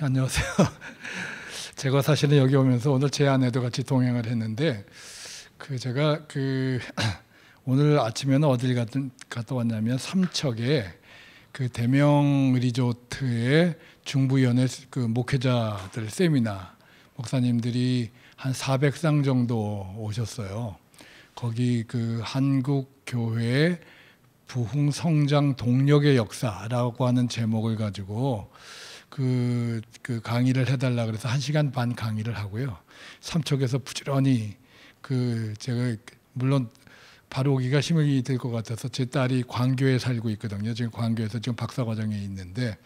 안녕하세요. 제가 사실은 여기 오면서 오늘 제 아내도 같이 동행을 했는데 제가 오늘 아침에는 어딜 갔다 왔냐면 삼척에 대명 리조트의 중부위원회 목회자들 세미나 목사님들이 한 400상 정도 오셨어요. 거기 한국 교회의 부흥 성장 동력의 역사라고 하는 제목을 가지고 강의를 해달라 그래서 1시간 반 강의를 하고요. 삼척에서 부지런히 제가 물론 바로 오기가 힘이 들 것 같아서 제 딸이 광교에 살고 있거든요. 지금 광교에서 지금 박사과정에 있는데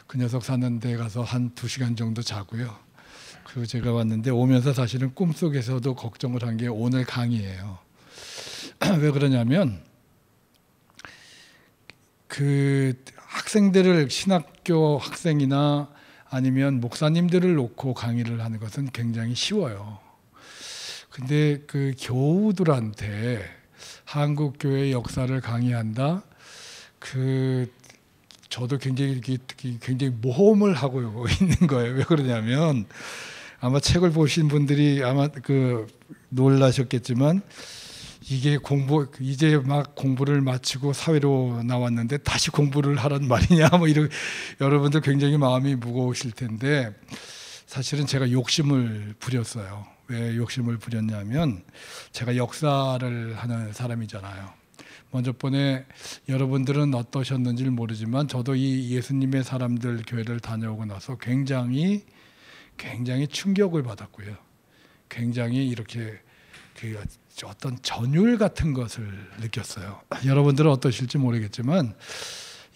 그 녀석 사는 데 가서 한 2시간 정도 자고요. 그리고 제가 왔는데 오면서 사실은 꿈속에서도 걱정을 한 게 오늘 강의예요. 왜 그러냐면 학생들을 신학교 학생이나 아니면 목사님들을 놓고 강의를 하는 것은 굉장히 쉬워요. 근데 교우들한테 한국 교회의 역사를 강의한다. 저도 굉장히 모험을 하고 있는 거예요. 왜 그러냐면 아마 책을 보신 분들이 아마 놀라셨겠지만 이게 이제 막 공부를 마치고 사회로 나왔는데 다시 공부를 하란 말이냐 여러분들 굉장히 마음이 무거우실 텐데 사실은 제가 욕심을 부렸어요. 왜 욕심을 부렸냐면 제가 역사를 하는 사람이잖아요. 먼저 번에 여러분들은 어떠셨는지 모르지만 저도 이 예수님의 사람들 교회를 다녀오고 나서 굉장히 충격을 받았고요. 굉장히 이렇게 어떤 전율 같은 것을 느꼈어요. 여러분들은 어떠실지 모르겠지만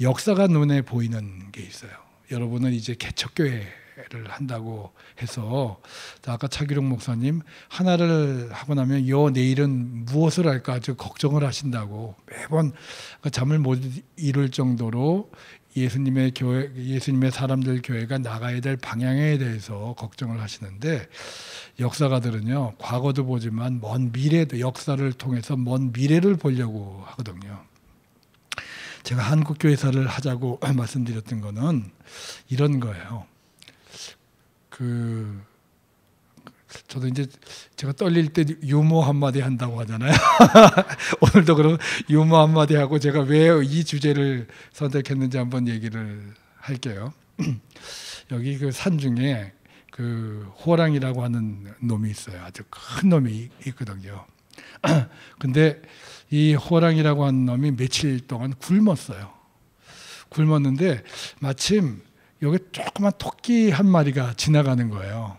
역사가 눈에 보이는 게 있어요. 여러분은 이제 개척교회를 한다고 해서 아까 차기룡 목사님 하나를 하고 나면 내일은 무엇을 할까 아주 걱정을 하신다고 매번 잠을 못 이룰 정도로 예수님의 교회, 예수님의 사람들 교회가 나가야 될 방향에 대해서 걱정을 하시는데 역사가들은요 과거도 보지만 먼 미래도 역사를 통해서 먼 미래를 보려고 하거든요. 제가 한국교회사를 하자고 말씀드렸던 거는 이런 거예요. 저도 이제 제가 떨릴 때 유머 한마디 한다고 하잖아요. 오늘도 그럼 유머 한마디 하고 제가 왜 이 주제를 선택했는지 한번 얘기를 할게요. 여기 산 중에 호랑이라고 하는 놈이 있어요. 아주 큰 놈이 있거든요. 근데 이 호랑이라고 하는 놈이 며칠 동안 굶었어요. 굶었는데 마침 여기 조그만 토끼 한 마리가 지나가는 거예요.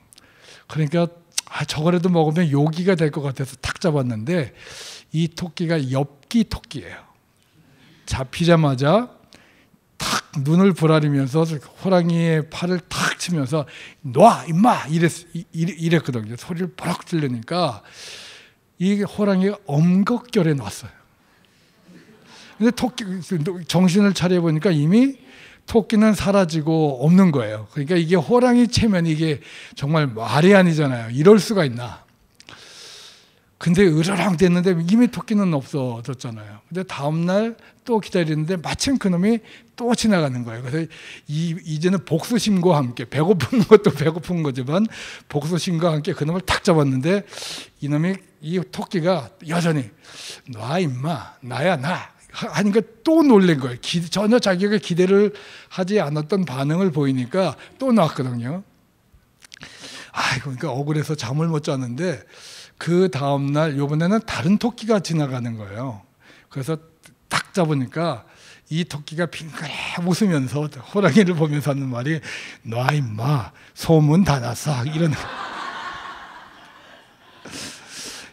그러니까 저거라도 먹으면 요기가 될 것 같아서 탁 잡았는데 이 토끼가 엽기 토끼예요. 잡히자마자 탁 눈을 부라리면서 호랑이의 팔을 탁 치면서 놔 임마 이랬거든요. 소리를 버럭 지르니까 이 호랑이가 엄격결에 놨어요. 근데 토끼 정신을 차려 보니까 이미 토끼는 사라지고 없는 거예요. 그러니까 이게 호랑이 체면 이게 정말 말이 아니잖아요. 이럴 수가 있나. 근데 으르렁 됐는데 이미 토끼는 없어졌잖아요. 근데 다음날 또 기다리는데 마침 그놈이 또 지나가는 거예요. 그래서 이제는 복수심과 함께 배고픈 것도 배고픈 거지만 복수심과 함께 그놈을 탁 잡았는데 이 토끼가 여전히 놔 임마 나야 나 하니까 또 놀란 거예요. 전혀 자기가 기대를 하지 않았던 반응을 보이니까 또 나왔거든요. 그러니까 억울해서 잠을 못 잤는데 그 다음날 이번에는 다른 토끼가 지나가는 거예요. 그래서 딱 잡으니까 이 토끼가 빙그레 웃으면서 호랑이를 보면서 하는 말이 놔 임마 소문 다 났어 이런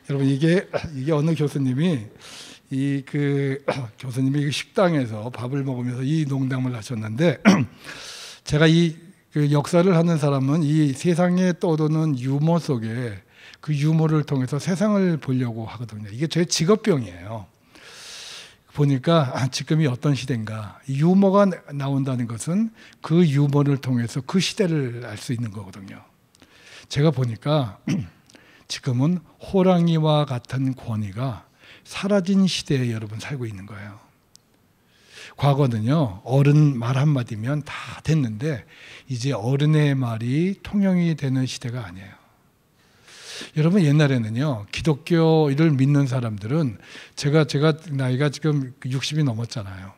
여러분 이게 어느 교수님이 교수님이 식당에서 밥을 먹으면서 이 농담을 하셨는데 제가 역사를 하는 사람은 이 세상에 떠도는 유머 속에 그 유머를 통해서 세상을 보려고 하거든요. 이게 제 직업병이에요. 보니까 지금이 어떤 시대인가. 유머가 나온다는 것은 그 유머를 통해서 그 시대를 알 수 있는 거거든요. 제가 보니까 지금은 호랑이와 같은 권위가 사라진 시대에 여러분 살고 있는 거예요. 과거는요, 어른 말 한마디면 다 됐는데 이제 어른의 말이 통용이 되는 시대가 아니에요. 여러분, 옛날에는요, 기독교를 믿는 사람들은 제가 나이가 지금 60이 넘었잖아요.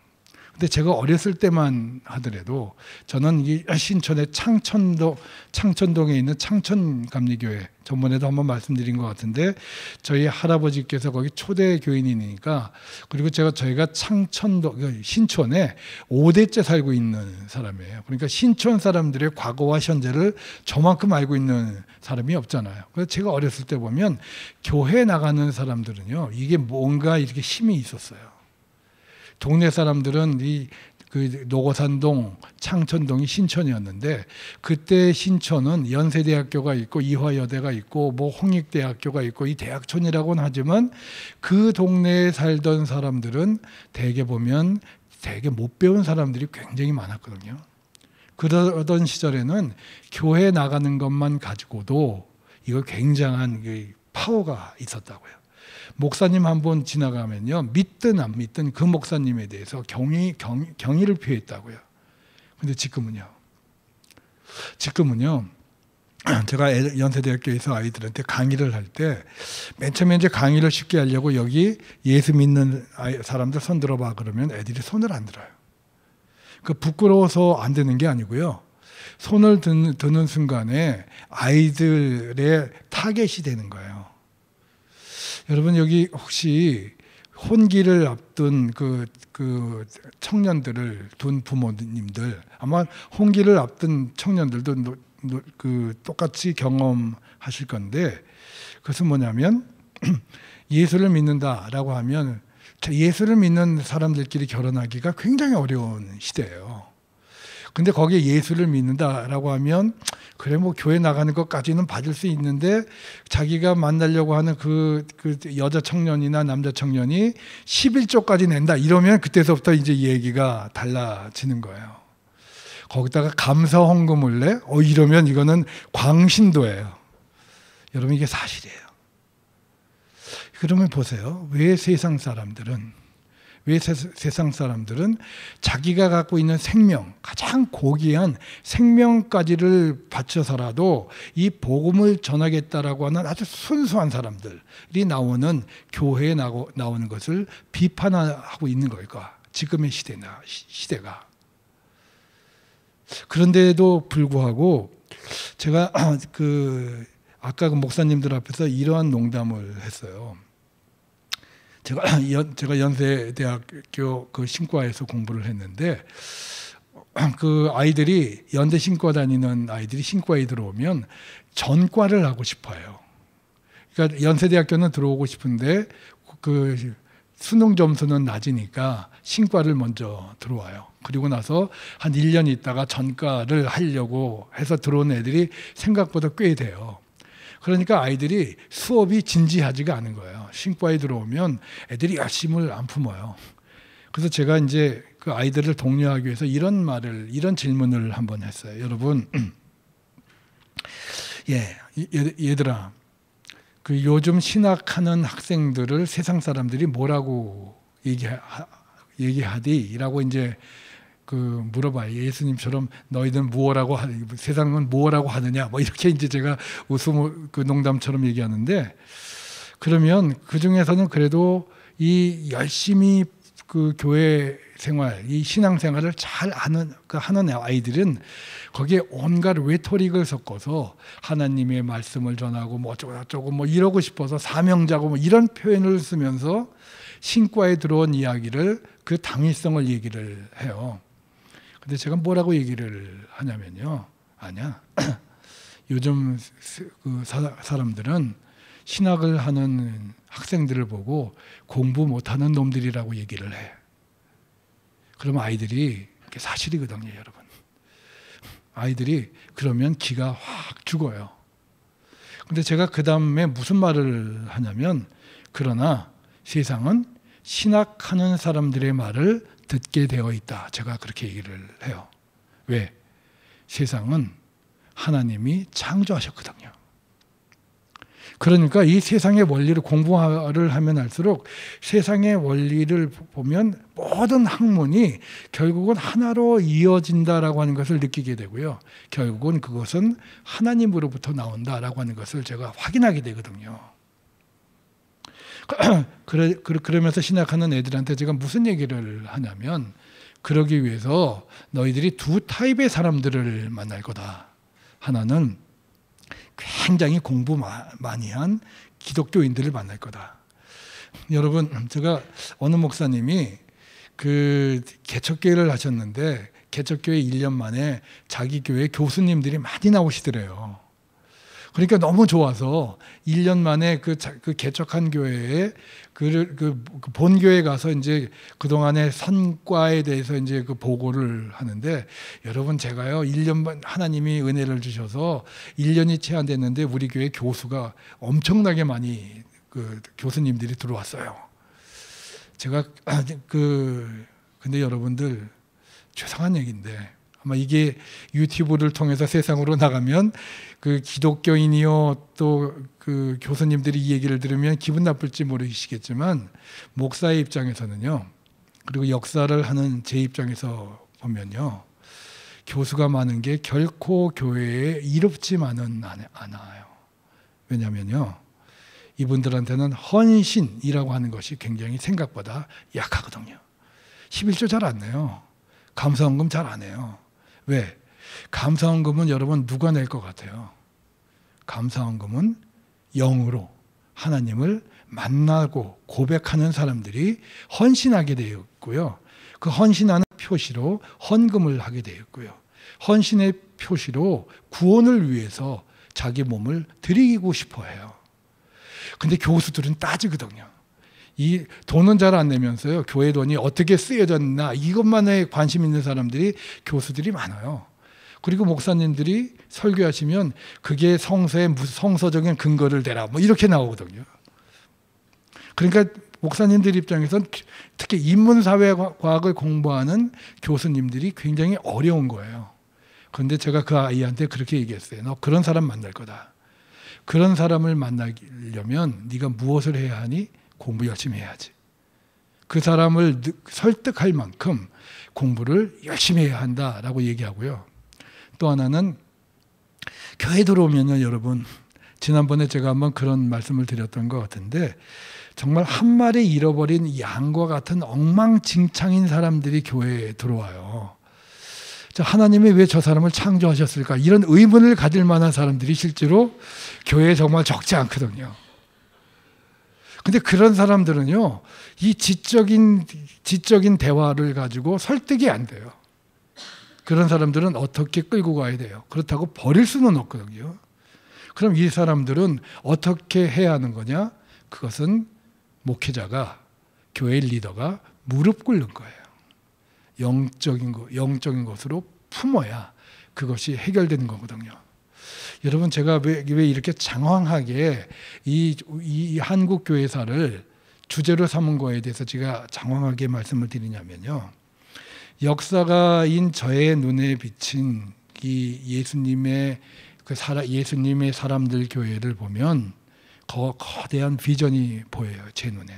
근데 제가 어렸을 때만 하더라도 저는 이 신촌의 창천동에 있는 창천감리교회, 전번에도 한번 말씀드린 것 같은데 저희 할아버지께서 거기 초대 교인이니까, 그리고 저희가 창천동 신촌에 5대째 살고 있는 사람이에요. 그러니까 신촌 사람들의 과거와 현재를 저만큼 알고 있는 사람이 없잖아요. 그래서 제가 어렸을 때 보면 교회 나가는 사람들은요, 이게 뭔가 이렇게 힘이 있었어요. 동네 사람들은 그 노고산동, 창천동이 신촌이었는데, 그때 신촌은 연세대학교가 있고 이화여대가 있고 뭐 홍익대학교가 있고 이 대학촌이라고는 하지만 그 동네에 살던 사람들은 대개 보면 되게 못 배운 사람들이 굉장히 많았거든요. 그러던 시절에는 교회 나가는 것만 가지고도 이거 굉장한 파워가 있었다고요. 목사님 한 번 지나가면요, 믿든 안 믿든 그 목사님에 대해서 경의를 표했다고요. 근데 지금은요, 제가 연세대학교에서 아이들한테 강의를 할 때 맨 처음에 이제 강의를 쉽게 하려고 여기 예수 믿는 사람들 손 들어봐 그러면 애들이 손을 안 들어요. 그 부끄러워서 안 드는 게 아니고요, 손을 드는 순간에 아이들의 타겟이 되는 거예요. 여러분, 여기 혹시 혼기를 앞둔 그 청년들을 둔 부모님들, 아마 혼기를 앞둔 청년들도 똑같이 경험하실 건데, 그것은 뭐냐면 예수를 믿는다라고 하면 예수를 믿는 사람들끼리 결혼하기가 굉장히 어려운 시대예요. 근데 거기에 예수를 믿는다라고 하면 그래 뭐 교회 나가는 것까지는 봐줄 수 있는데, 자기가 만나려고 하는 그 여자 청년이나 남자 청년이 11조까지 낸다 이러면 그때서부터 이제 얘기가 달라지는 거예요. 거기다가 감사 헌금을 내? 이러면 이거는 광신도예요. 여러분, 이게 사실이에요. 그러면 보세요. 왜 세상 사람들은 자기가 갖고 있는 생명, 가장 고귀한 생명까지를 바쳐서라도 이 복음을 전하겠다라고 하는 아주 순수한 사람들이 나오는 교회에 나오는 것을 비판하고 있는 걸까? 지금의 시대가. 그런데도 불구하고 제가 아까 그 목사님들 앞에서 이러한 농담을 했어요. 제가 연세대학교 그 신과에서 공부를 했는데, 그 아이들이 연대 신과 다니는 아이들이 신과에 들어오면 전과를 하고 싶어요. 그러니까 연세대학교는 들어오고 싶은데 그 수능 점수는 낮으니까 신과를 먼저 들어와요. 그리고 나서 한 1년 있다가 전과를 하려고 해서 들어온 애들이 생각보다 꽤 돼요. 그러니까 아이들이 수업이 진지하지가 않은 거예요. 신과에 들어오면 애들이 열심을 안 품어요. 그래서 제가 이제 그 아이들을 독려하기 위해서 이런 질문을 한번 했어요. 여러분, 얘들아, 그 요즘 신학하는 학생들을 세상 사람들이 뭐라고 얘기하디? 라고 이제 물어봐요. 예수님처럼 너희는 세상은 무엇라고 하느냐? 뭐 이렇게 이제 제가 농담처럼 얘기하는데, 그러면 그 중에서는 그래도 이 열심히 그 교회 생활, 이 신앙 생활을 잘 하는 아이들은 거기에 온갖 외톨이를 섞어서 하나님의 말씀을 전하고 뭐 어쩌고 뭐 이러고 싶어서 사명자고 뭐 이런 표현을 쓰면서 신과에 들어온 이야기를, 그 당위성을 얘기를 해요. 근데 제가 뭐라고 얘기를 하냐면요, 아니야. 요즘 그 사람들은 신학을 하는 학생들을 보고 공부 못하는 놈들이라고 얘기를 해. 그러면 아이들이, 그게 사실이거든요, 여러분. 아이들이 그러면 기가 확 죽어요. 근데 제가 그 다음에 무슨 말을 하냐면, 그러나 세상은 신학하는 사람들의 말을 듣게 되어 있다. 제가 그렇게 얘기를 해요. 왜? 세상은 하나님이 창조하셨거든요. 그러니까 이 세상의 원리를 공부를 하면 할수록 세상의 원리를 보면 모든 학문이 결국은 하나로 이어진다라고 하는 것을 느끼게 되고요. 결국은 그것은 하나님으로부터 나온다라고 하는 것을 제가 확인하게 되거든요. 그러면서 신학하는 애들한테 제가 무슨 얘기를 하냐면, 그러기 위해서 너희들이 두 타입의 사람들을 만날 거다. 하나는 굉장히 공부 많이 한 기독교인들을 만날 거다. 여러분, 제가 어느 목사님이 그 개척교회를 하셨는데 개척교회 1년 만에 자기 교회 교수님들이 많이 나오시더래요. 그러니까 너무 좋아서 1년 만에 그 개척한 교회에 그 본교회 가서 이제 그동안의 성과에 대해서 이제 그 보고를 하는데, 여러분 제가요 1년만 하나님이 은혜를 주셔서 1년이 채 안 됐는데 우리 교회 교수가 엄청나게 많이 그 교수님들이 들어왔어요. 제가 근데 여러분들 죄송한 얘기인데 아마 이게 유튜브를 통해서 세상으로 나가면 그 기독교인이요 또 그 교수님들이 이 얘기를 들으면 기분 나쁠지 모르시겠지만, 목사의 입장에서는요, 그리고 역사를 하는 제 입장에서 보면요, 교수가 많은 게 결코 교회에 이롭지만은 않아요. 왜냐면요, 이분들한테는 헌신이라고 하는 것이 굉장히 생각보다 약하거든요. 11조 잘 안 내요. 감사헌금 잘 안 해요. 왜? 감사헌금은 여러분 누가 낼 것 같아요? 감사헌금은 영으로 하나님을 만나고 고백하는 사람들이 헌신하게 되어 있고요. 그 헌신하는 표시로 헌금을 하게 되어 있고요. 헌신의 표시로 구원을 위해서 자기 몸을 드리고 싶어 해요. 근데 교수들은 따지거든요. 이 돈은 잘 안 내면서요, 교회 돈이 어떻게 쓰여졌나 이것만에 관심 있는 사람들이 교수들이 많아요. 그리고 목사님들이 설교하시면 그게 성서의 성서적인 근거를 대라 뭐 이렇게 나오거든요. 그러니까 목사님들 입장에서는 특히 인문사회과학을 공부하는 교수님들이 굉장히 어려운 거예요. 그런데 제가 그 아이한테 그렇게 얘기했어요. 너 그런 사람 만날 거다. 그런 사람을 만나려면 네가 무엇을 해야 하니? 공부 열심히 해야지. 그 사람을 설득할 만큼 공부를 열심히 해야 한다라고 얘기하고요. 또 하나는 교회 들어오면요, 여러분, 지난번에 제가 한번 그런 말씀을 드렸던 것 같은데, 정말 한 마리 잃어버린 양과 같은 엉망진창인 사람들이 교회에 들어와요. 하나님이 왜 저 사람을 창조하셨을까? 이런 의문을 가질 만한 사람들이 실제로 교회에 정말 적지 않거든요. 근데 그런 사람들은요, 이 지적인 대화를 가지고 설득이 안 돼요. 그런 사람들은 어떻게 끌고 가야 돼요? 그렇다고 버릴 수는 없거든요. 그럼 이 사람들은 어떻게 해야 하는 거냐? 그것은 목회자가, 교회 리더가 무릎 꿇는 거예요. 영적인 것으로 품어야 그것이 해결되는 거거든요. 여러분, 제가 왜 이렇게 장황하게 이 한국 교회사를 주제로 삼은 거에 대해서 제가 장황하게 말씀을 드리냐면요, 역사가인 저의 눈에 비친 이 예수님의 예수님의 사람들 교회를 보면 거대한 비전이 보여요, 제 눈에.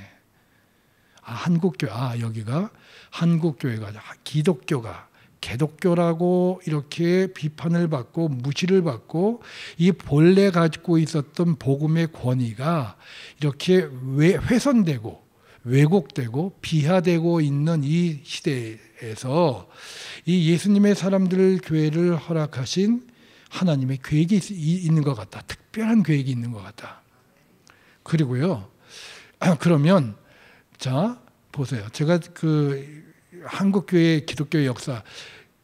여기가 한국 교회가 기독교가 개독교라고 이렇게 비판을 받고 무시를 받고 이 본래 가지고 있었던 복음의 권위가 이렇게 훼손되고 왜곡되고 비하되고 있는 이 시대에서 이 예수님의 사람들 교회를 허락하신 하나님의 계획이 있는 것 같다. 특별한 계획이 있는 것 같다. 그리고요, 그러면 자 보세요. 제가 그 한국교회 기독교의 역사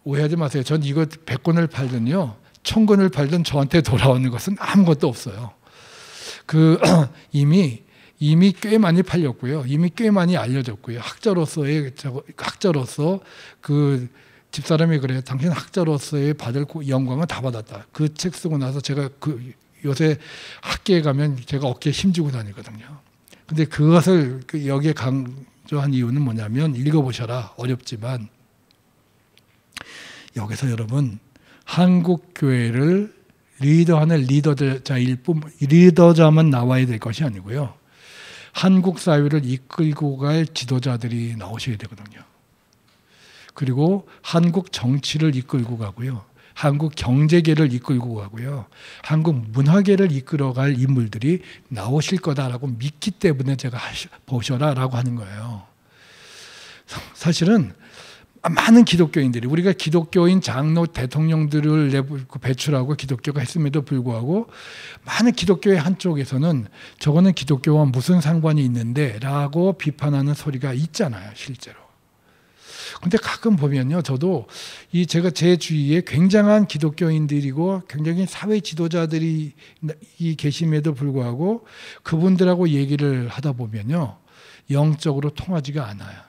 오해하지 마세요. 전 이거 100권을 팔든요 1000권을 팔든 저한테 돌아오는 것은 아무것도 없어요. 이미 꽤 많이 팔렸고요. 이미 꽤 많이 알려졌고요. 학자로서 그 집사람이 그래요. 당신 학자로서의 받을 영광은 다 받았다. 그 책 쓰고 나서 제가 요새 학교에 가면 제가 어깨에 힘주고 다니거든요. 근데 그것을 여기에 강조한 이유는 뭐냐면, 읽어보셔라. 어렵지만 여기서 여러분 한국 교회를 리더하는 리더자만 나와야 될 것이 아니고요. 한국 사회를 이끌고 갈 지도자들이 나오셔야 되거든요. 그리고 한국 정치를 이끌고 가고요. 한국 경제계를 이끌고 가고요. 한국 문화계를 이끌어갈 인물들이 나오실 거다라고 믿기 때문에 제가 보셔라라고 하는 거예요. 사실은 많은 기독교인들이, 우리가 기독교인 장로 대통령들을 배출하고 기독교가 했음에도 불구하고 많은 기독교의 한쪽에서는 저거는 기독교와 무슨 상관이 있는데 라고 비판하는 소리가 있잖아요, 실제로. 근데 가끔 보면요, 저도 제가 제 주위에 굉장한 기독교인들이고 굉장히 사회 지도자들이 계심에도 불구하고 그분들하고 얘기를 하다 보면요, 영적으로 통하지가 않아요.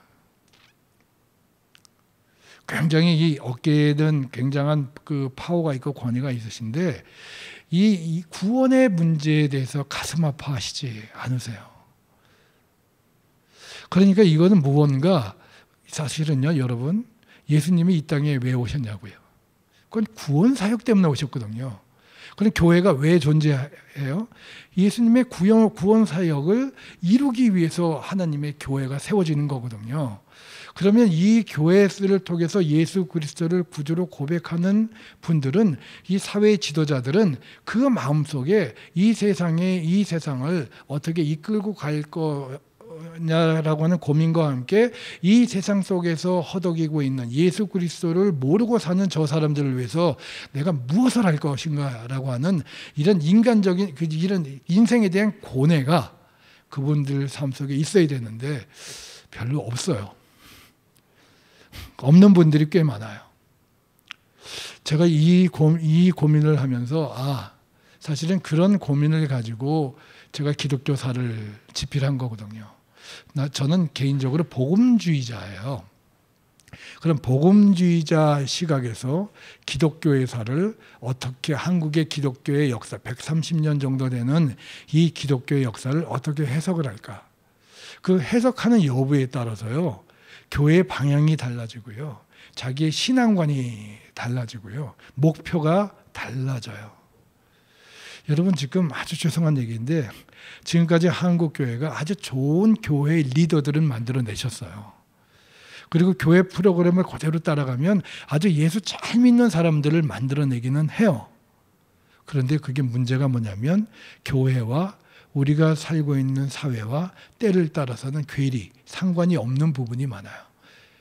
굉장히 이 어깨에는 굉장한 그 파워가 있고 권위가 있으신데 이 구원의 문제에 대해서 가슴 아파하시지 않으세요. 그러니까 이거는 무언가, 사실은요, 여러분, 예수님이 이 땅에 왜 오셨냐고요. 그건 구원 사역 때문에 오셨거든요. 그럼 교회가 왜 존재해요? 예수님의 구원 사역을 이루기 위해서 하나님의 교회가 세워지는 거거든요. 그러면 이 교회를 통해서 예수 그리스도를 구주로 고백하는 분들은, 이 사회 지도자들은 그 마음속에 이 세상을 어떻게 이끌고 갈 거냐라고 하는 고민과 함께 이 세상 속에서 허덕이고 있는 예수 그리스도를 모르고 사는 저 사람들을 위해서 내가 무엇을 할 것인가라고 하는 이런 인간적인, 이런 인생에 대한 고뇌가 그분들 삶 속에 있어야 되는데 별로 없어요. 없는 분들이 꽤 많아요. 제가 이 고민을 하면서 사실은 그런 고민을 가지고 제가 기독교사를 집필한 거거든요. 저는 개인적으로 복음주의자예요. 그럼 복음주의자 시각에서 기독교회사를 어떻게, 한국의 기독교의 역사 130년 정도 되는 이 기독교의 역사를 어떻게 해석을 할까? 그 해석하는 여부에 따라서요, 교회의 방향이 달라지고요, 자기의 신앙관이 달라지고요, 목표가 달라져요. 여러분, 지금 아주 죄송한 얘기인데 지금까지 한국 교회가 아주 좋은 교회 리더들은 만들어내셨어요. 그리고 교회 프로그램을 그대로 따라가면 아주 예수 잘 믿는 사람들을 만들어내기는 해요. 그런데 그게 문제가 뭐냐면 교회와 우리가 살고 있는 사회와 때를 따라서는 괴리, 상관이 없는 부분이 많아요.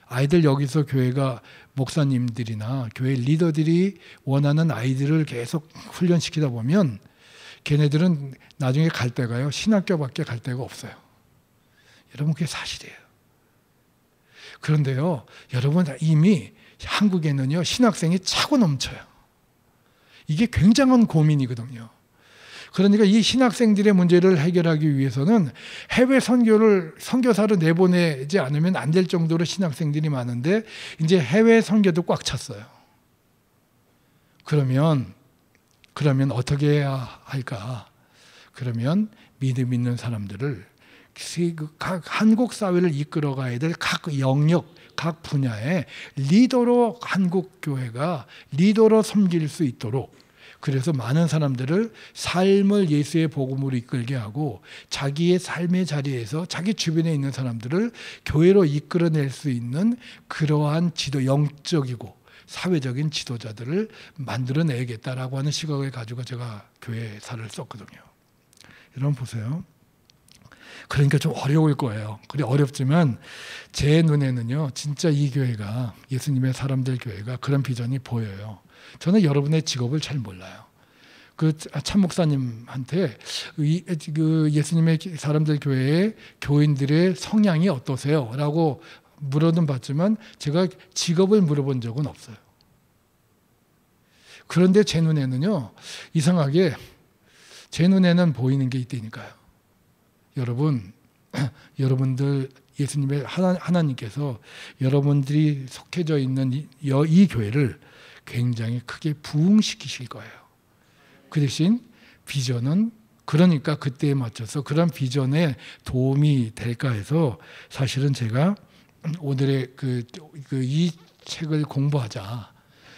아이들 여기서 교회가 목사님들이나 교회 리더들이 원하는 아이들을 계속 훈련시키다 보면 걔네들은 나중에 갈 데가요, 신학교밖에 갈 데가 없어요. 여러분, 그게 사실이에요. 그런데요, 여러분, 이미 한국에는요, 신학생이 차고 넘쳐요. 이게 굉장한 고민이거든요. 그러니까 이 신학생들의 문제를 해결하기 위해서는 해외 선교사를 내보내지 않으면 안 될 정도로 신학생들이 많은데 이제 해외 선교도 꽉 찼어요. 그러면 어떻게 해야 할까? 그러면 믿음 있는 사람들을, 각 한국 사회를 이끌어가야 될 각 영역, 각 분야의 리더로 한국 교회가 리더로 섬길 수 있도록, 그래서 많은 사람들을 삶을 예수의 복음으로 이끌게 하고 자기의 삶의 자리에서 자기 주변에 있는 사람들을 교회로 이끌어낼 수 있는 그러한 영적이고 사회적인 지도자들을 만들어내야겠다라고 하는 시각을 가지고 제가 교회사를 썼거든요. 여러분 보세요. 그러니까 좀 어려울 거예요. 그래, 어렵지만 제 눈에는요, 진짜 이 교회가, 예수님의 사람들 교회가 그런 비전이 보여요. 저는 여러분의 직업을 잘 몰라요. 그 참 목사님한테 그 예수님의 사람들 교회의 교인들의 성향이 어떠세요? 라고 물어는 봤지만 제가 직업을 물어본 적은 없어요. 그런데 제 눈에는요, 이상하게 제 눈에는 보이는 게 있다니까요. 여러분들, 예수님의 하나님께서 여러분들이 속해져 있는 이 교회를 굉장히 크게 부흥시키실 거예요. 그 대신 비전은, 그러니까 그때에 맞춰서 그런 비전에 도움이 될까 해서 사실은 제가 오늘의 이 책을 공부하자,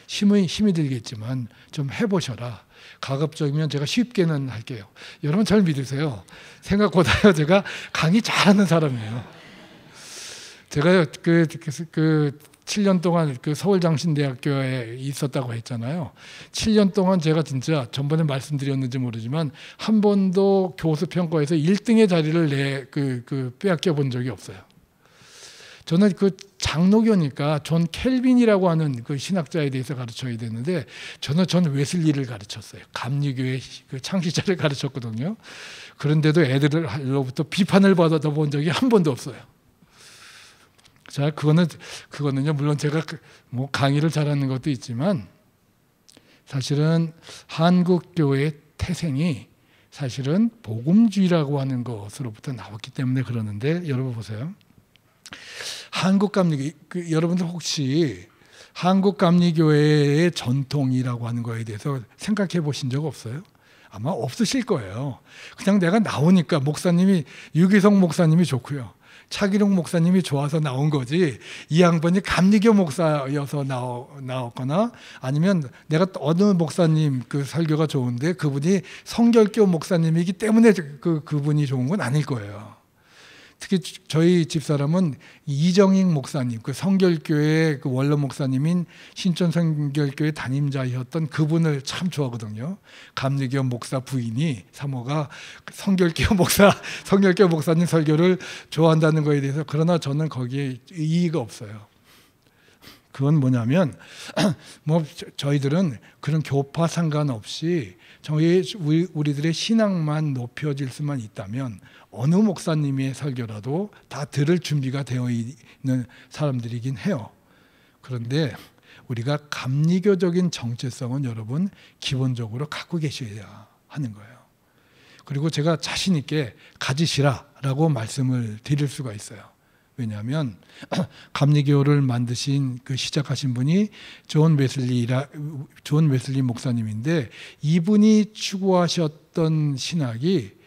힘이 들겠지만 좀 해보셔라. 가급적이면 제가 쉽게는 할게요. 여러분 잘 믿으세요. 생각보다요 제가 강의 잘하는 사람이에요. 제가 그 7년 동안 그 서울장신대학교에 있었다고 했잖아요. 7년 동안 제가 진짜 전번에 말씀드렸는지 모르지만 한 번도 교수 평가에서 1등의 자리를 빼앗겨 본 적이 없어요. 저는 그 장로교니까 존 켈빈이라고 하는 그 신학자에 대해서 가르쳐야 되는데 저는 존 웨슬리를 가르쳤어요. 감리교의 그 창시자를 가르쳤거든요. 그런데도 애들로부터 비판을 받아본 적이 한 번도 없어요. 자, 그거는요, 물론 제가 뭐 강의를 잘하는 것도 있지만 사실은 한국 교회의 태생이 사실은 복음주의라고 하는 것으로부터 나왔기 때문에 그러는데 여러분 보세요. 한국 감리교 여러분들 혹시 한국 감리교회의 전통이라고 하는 거에 대해서 생각해 보신 적 없어요? 아마 없으실 거예요. 그냥 내가 나오니까 유기성 목사님이 좋고요. 차기룡 목사님이 좋아서 나온 거지 이 양반이 감리교 목사여서 나왔거나 아니면 내가 어느 목사님 그 설교가 좋은데 그분이 성결교 목사님이기 때문에 그분이 좋은 건 아닐 거예요. 특히 저희 집사람은 이정익 목사님, 그 성결교회 그 원로 목사님인 신촌 성결교회 담임자였던 그분을 참 좋아하거든요. 감리교 목사 부인이 사모가 성결교 목사님 설교를 좋아한다는 거에 대해서 그러나 저는 거기에 이의가 없어요. 그건 뭐냐면 뭐 저희들은 그런 교파 상관없이 우리들의 신앙만 높여질 수만 있다면 어느 목사님의 설교라도 다 들을 준비가 되어 있는 사람들이긴 해요. 그런데 우리가 감리교적인 정체성은 여러분 기본적으로 갖고 계셔야 하는 거예요. 그리고 제가 자신 있게 가지시라라고 말씀을 드릴 수가 있어요. 왜냐하면 감리교를 시작하신 분이 존 웨슬리 목사님인데 이분이 추구하셨던 신학이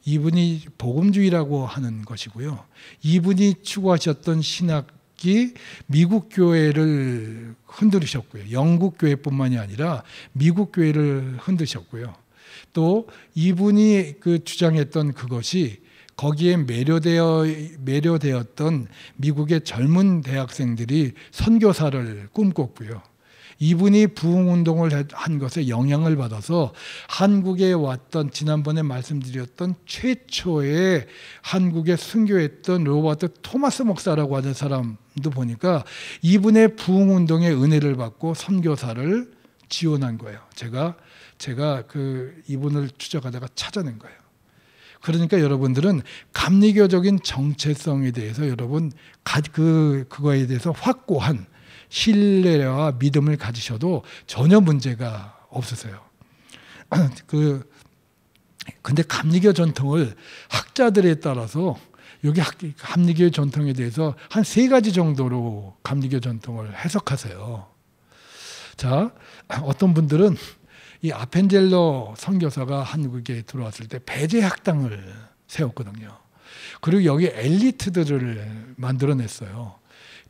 이분이 복음주의라고 하는 것이고요. 이분이 추구하셨던 신학이 미국 교회를 흔들으셨고요. 영국 교회뿐만이 아니라 미국 교회를 흔드셨고요. 또 이분이 주장했던 그것이 거기에 매료되었던 미국의 젊은 대학생들이 선교사를 꿈꿨고요. 이분이 부흥운동을 한 것에 영향을 받아서 한국에 왔던 지난번에 말씀드렸던 최초의 한국에 순교했던 로버트 토마스 목사라고 하는 사람도 보니까 이분의 부흥운동의 은혜를 받고 선교사를 지원한 거예요. 제가 이분을 추적하다가 찾아낸 거예요. 그러니까 여러분들은 감리교적인 정체성에 대해서 여러분 그거에 대해서 확고한 신뢰와 믿음을 가지셔도 전혀 문제가 없으세요. 근데 감리교 전통을 학자들에 따라서 여기 감리교 전통에 대해서 한 3가지 정도로 감리교 전통을 해석하세요. 자, 어떤 분들은 이 아펜젤러 선교사가 한국에 들어왔을 때 배제학당을 세웠거든요. 그리고 여기 엘리트들을 만들어냈어요.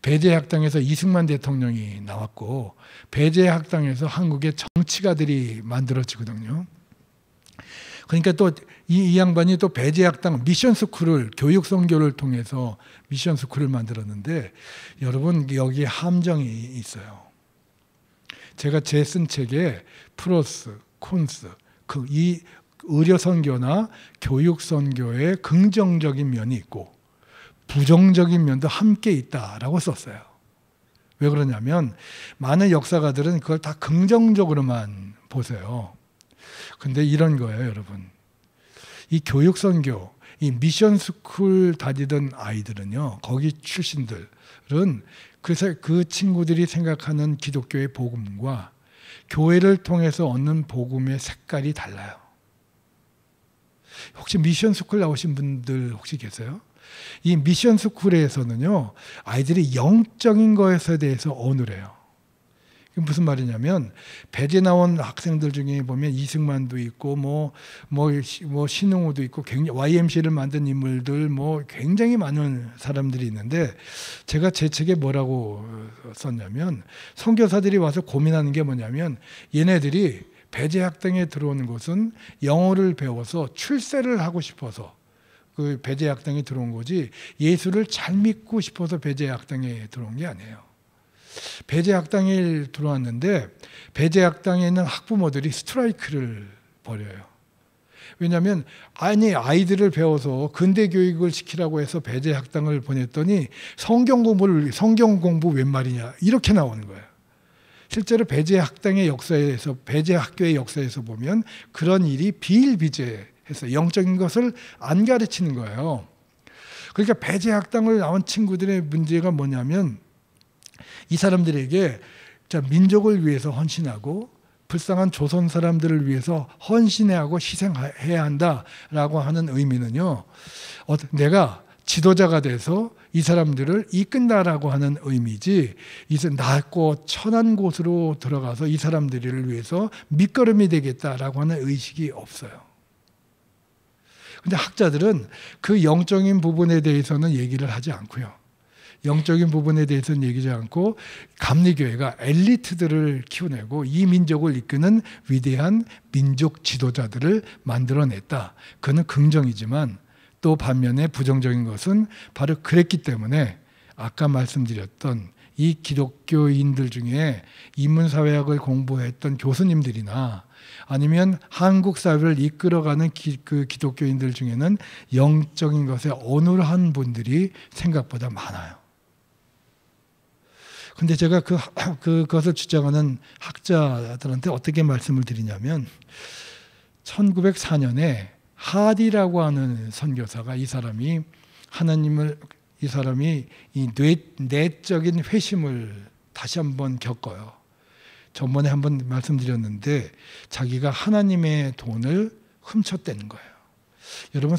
배제학당에서 이승만 대통령이 나왔고 배제학당에서 한국의 정치가들이 만들어지거든요. 그러니까 또 이 양반이 또 배제학당 미션스쿨을 교육선교를 통해서 미션스쿨을 만들었는데 여러분 여기에 함정이 있어요. 제가 쓴 책에 프로스, 콘스 이 의료선교나 교육선교의 긍정적인 면이 있고 부정적인 면도 함께 있다라고 썼어요. 왜 그러냐면 많은 역사가들은 그걸 다 긍정적으로만 보세요. 근데 이런 거예요, 여러분. 이 교육선교, 이 미션스쿨 다니던 아이들은요, 거기 출신들은 그래서 그 친구들이 생각하는 기독교의 복음과 교회를 통해서 얻는 복음의 색깔이 달라요. 혹시 미션스쿨 나오신 분들 혹시 계세요? 이 미션스쿨에서는요, 아이들이 영적인 것에 대해서 어눌해요. 무슨 말이냐면 배제 나온 학생들 중에 보면 이승만도 있고 뭐 신흥호도 있고 굉장히 YMC를 만든 인물들 뭐 굉장히 많은 사람들이 있는데 제가 제 책에 뭐라고 썼냐면 선교사들이 와서 고민하는 게 뭐냐면 얘네들이 배제 학당에 들어오는 것은 영어를 배워서 출세를 하고 싶어서 그 배제 학당에 들어온 거지 예수를 잘 믿고 싶어서 배제 학당에 들어온 게 아니에요. 배제 학당에 들어왔는데 배제 학당에 있는 학부모들이 스트라이크를 벌여요. 왜냐하면 아이들을 배워서 근대 교육을 시키라고 해서 배제 학당을 보냈더니 성경 공부 웬 말이냐 이렇게 나오는 거예요. 실제로 배제 학당의 역사에서 배제 학교의 역사에서 보면 그런 일이 비일비재해서 영적인 것을 안 가르치는 거예요. 그러니까 배제 학당을 나온 친구들의 문제가 뭐냐면 이 사람들에게 민족을 위해서 헌신하고 불쌍한 조선 사람들을 위해서 헌신하고 희생해야 한다라고 하는 의미는요. 내가 지도자가 돼서 이 사람들을 이끈다라고 하는 의미지 이제 낮고 천한 곳으로 들어가서 이 사람들을 위해서 밑거름이 되겠다라고 하는 의식이 없어요. 근데 학자들은 그 영적인 부분에 대해서는 얘기를 하지 않고요. 영적인 부분에 대해서는 얘기하지 않고 감리교회가 엘리트들을 키워내고 이 민족을 이끄는 위대한 민족 지도자들을 만들어냈다. 그는 긍정이지만 또 반면에 부정적인 것은 바로 그랬기 때문에 아까 말씀드렸던 이 기독교인들 중에 인문사회학을 공부했던 교수님들이나 아니면 한국 사회를 이끌어가는 그 기독교인들 중에는 영적인 것에 어눌한 분들이 생각보다 많아요. 근데 제가 그것을 주장하는 학자들한테 어떻게 말씀을 드리냐면 1904년에 하디라고 하는 선교사가 이 사람이 이 내적인 회심을 다시 한번 겪어요. 전번에 한번 말씀드렸는데 자기가 하나님의 돈을 훔쳤다는 거예요. 여러분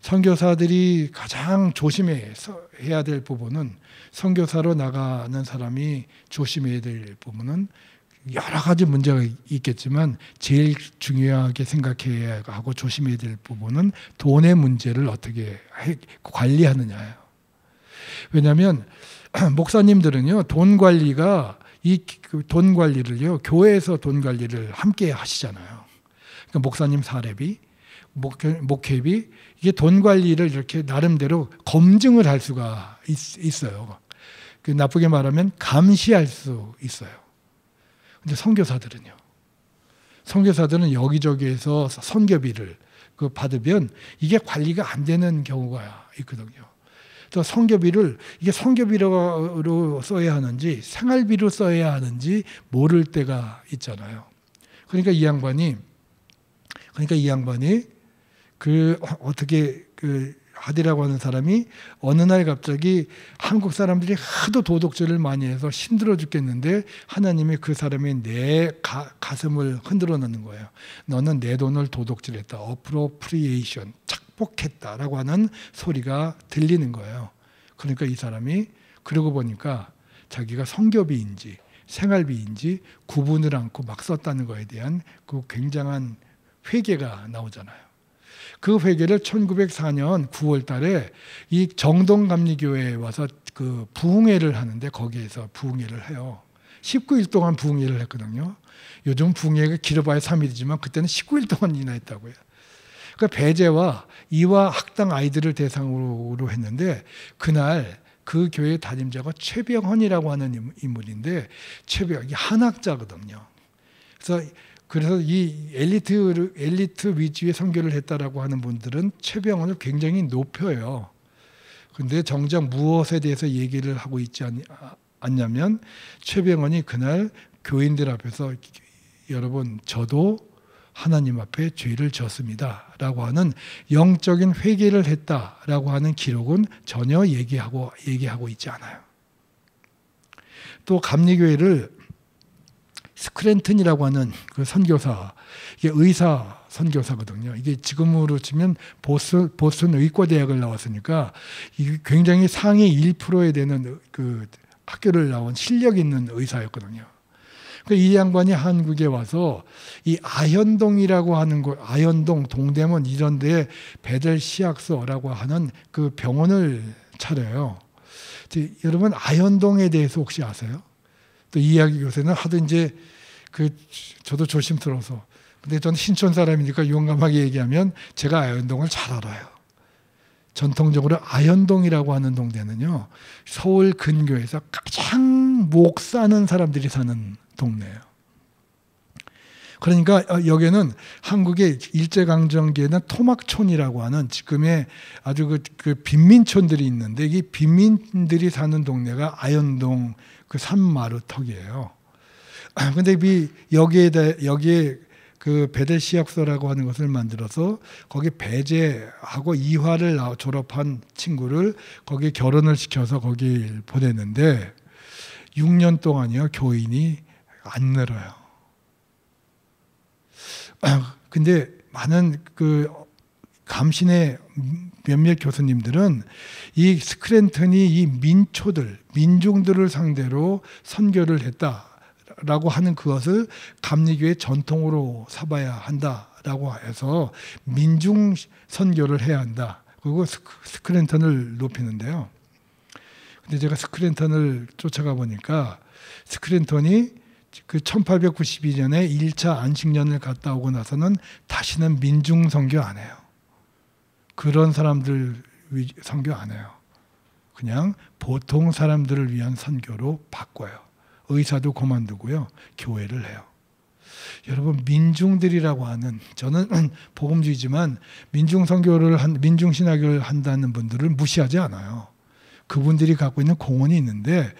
선교사들이 가장 조심해야 될 부분은 선교사로 나가는 사람이 조심해야 될 부분은 여러 가지 문제가 있겠지만 제일 중요하게 생각해야 하고 조심해야 될 부분은 돈의 문제를 어떻게 관리하느냐예요. 왜냐하면 목사님들은요 돈 관리를요 교회에서 돈 관리를 함께 하시잖아요. 그러니까 목사님 사례비, 목회비 이게 돈 관리를 이렇게 나름대로 검증을 할 수가 있어요. 나쁘게 말하면 감시할 수 있어요. 근데 선교사들은 여기저기에서 선교비를 받으면 이게 관리가 안 되는 경우가 있거든요. 또 선교비를 이게 선교비로 써야 하는지 생활비로 써야 하는지 모를 때가 있잖아요. 그러니까 이 양반이 어떻게 하디라고 하는 사람이 어느 날 갑자기 한국 사람들이 하도 도덕질을 많이 해서 힘들어 죽겠는데 하나님이 그 사람의 내 가슴을 흔들어 놓는 거예요. 너는 내 돈을 도덕질했다. 어프로프리에이션, 착복했다라고 하는 소리가 들리는 거예요. 그러니까 이 사람이 그러고 보니까 자기가 성교비인지 생활비인지 구분을 않고 막 썼다는 거에 대한 그 굉장한 회개가 나오잖아요. 그 회개를 1904년 9월 달에 이 정동감리교회에 와서 그 부흥회를 하는데 거기에서 부흥회를 해요. 19일 동안 부흥회를 했거든요. 요즘 부흥회가 길어봐야 3일이지만 그때는 19일 동안이나 했다고요. 그러니까 배제와 이화 학당 아이들을 대상으로 했는데 그날 그 교회 담임자가 최병헌이라고 하는 인물인데 최병헌이 한학자거든요. 그래서 이 엘리트 위주의 선교를 했다라고 하는 분들은 최병헌을 굉장히 높여요. 그런데 정작 무엇에 대해서 얘기를 하고 있지 않냐면 최병헌이 그날 교인들 앞에서 여러분 저도 하나님 앞에 죄를 졌습니다라고 하는 영적인 회개를 했다라고 하는 기록은 전혀 얘기하고 있지 않아요. 또 감리교회를 스크랜튼이라고 하는 그 선교사, 이게 의사 선교사거든요. 이게 지금으로 치면 보스턴 의과대학을 나왔으니까 이게 굉장히 상위 1%에 되는 그 학교를 나온 실력 있는 의사였거든요. 이 양반이 한국에 와서 이 아현동이라고 하는 곳, 아현동, 동대문 이런 데에 베델시약소라고 하는 그 병원을 차려요. 여러분 아현동에 대해서 혹시 아세요? 또 이야기 요새는 하도 이제 저도 조심스러워서, 근데 저는 신촌 사람이니까 용감하게 얘기하면 제가 아현동을 잘 알아요. 전통적으로 아현동이라고 하는 동네는요, 서울 근교에서 가장 목 사는 사람들이 사는 동네예요. 그러니까 여기는 한국의 일제강점기에는 토막촌이라고 하는 지금의 아주 그 빈민촌들이 있는데, 이 빈민들이 사는 동네가 아현동 그 산마루턱이에요. 근데 여기에 그 베델시약소라고 하는 것을 만들어서 거기 배재하고 이화를 졸업한 친구를 거기 결혼을 시켜서 거기 보냈는데 6년 동안이요 교인이 안 늘어요. 근데 많은 그 감신의 몇몇 교수님들은 이 스크랜턴이 이 민중들을 상대로 선교를 했다라고 하는 그것을 감리교의 전통으로 삼아야 한다라고 해서 민중 선교를 해야 한다. 그리고 스크랜턴을 높이는데요. 근데 제가 스크랜턴을 쫓아가 보니까 스크랜턴이 그 1892년에 1차 안식년을 갔다 오고 나서는 다시는 민중 선교 안 해요. 그런 사람들 선교 안 해요. 그냥 보통 사람들을 위한 선교로 바꿔요. 의사도 그만두고요. 교회를 해요. 여러분 민중들이라고 하는, 저는 복음주의지만 민중 신학을 한다는 분들을 무시하지 않아요. 그분들이 갖고 있는 공헌이 있는데,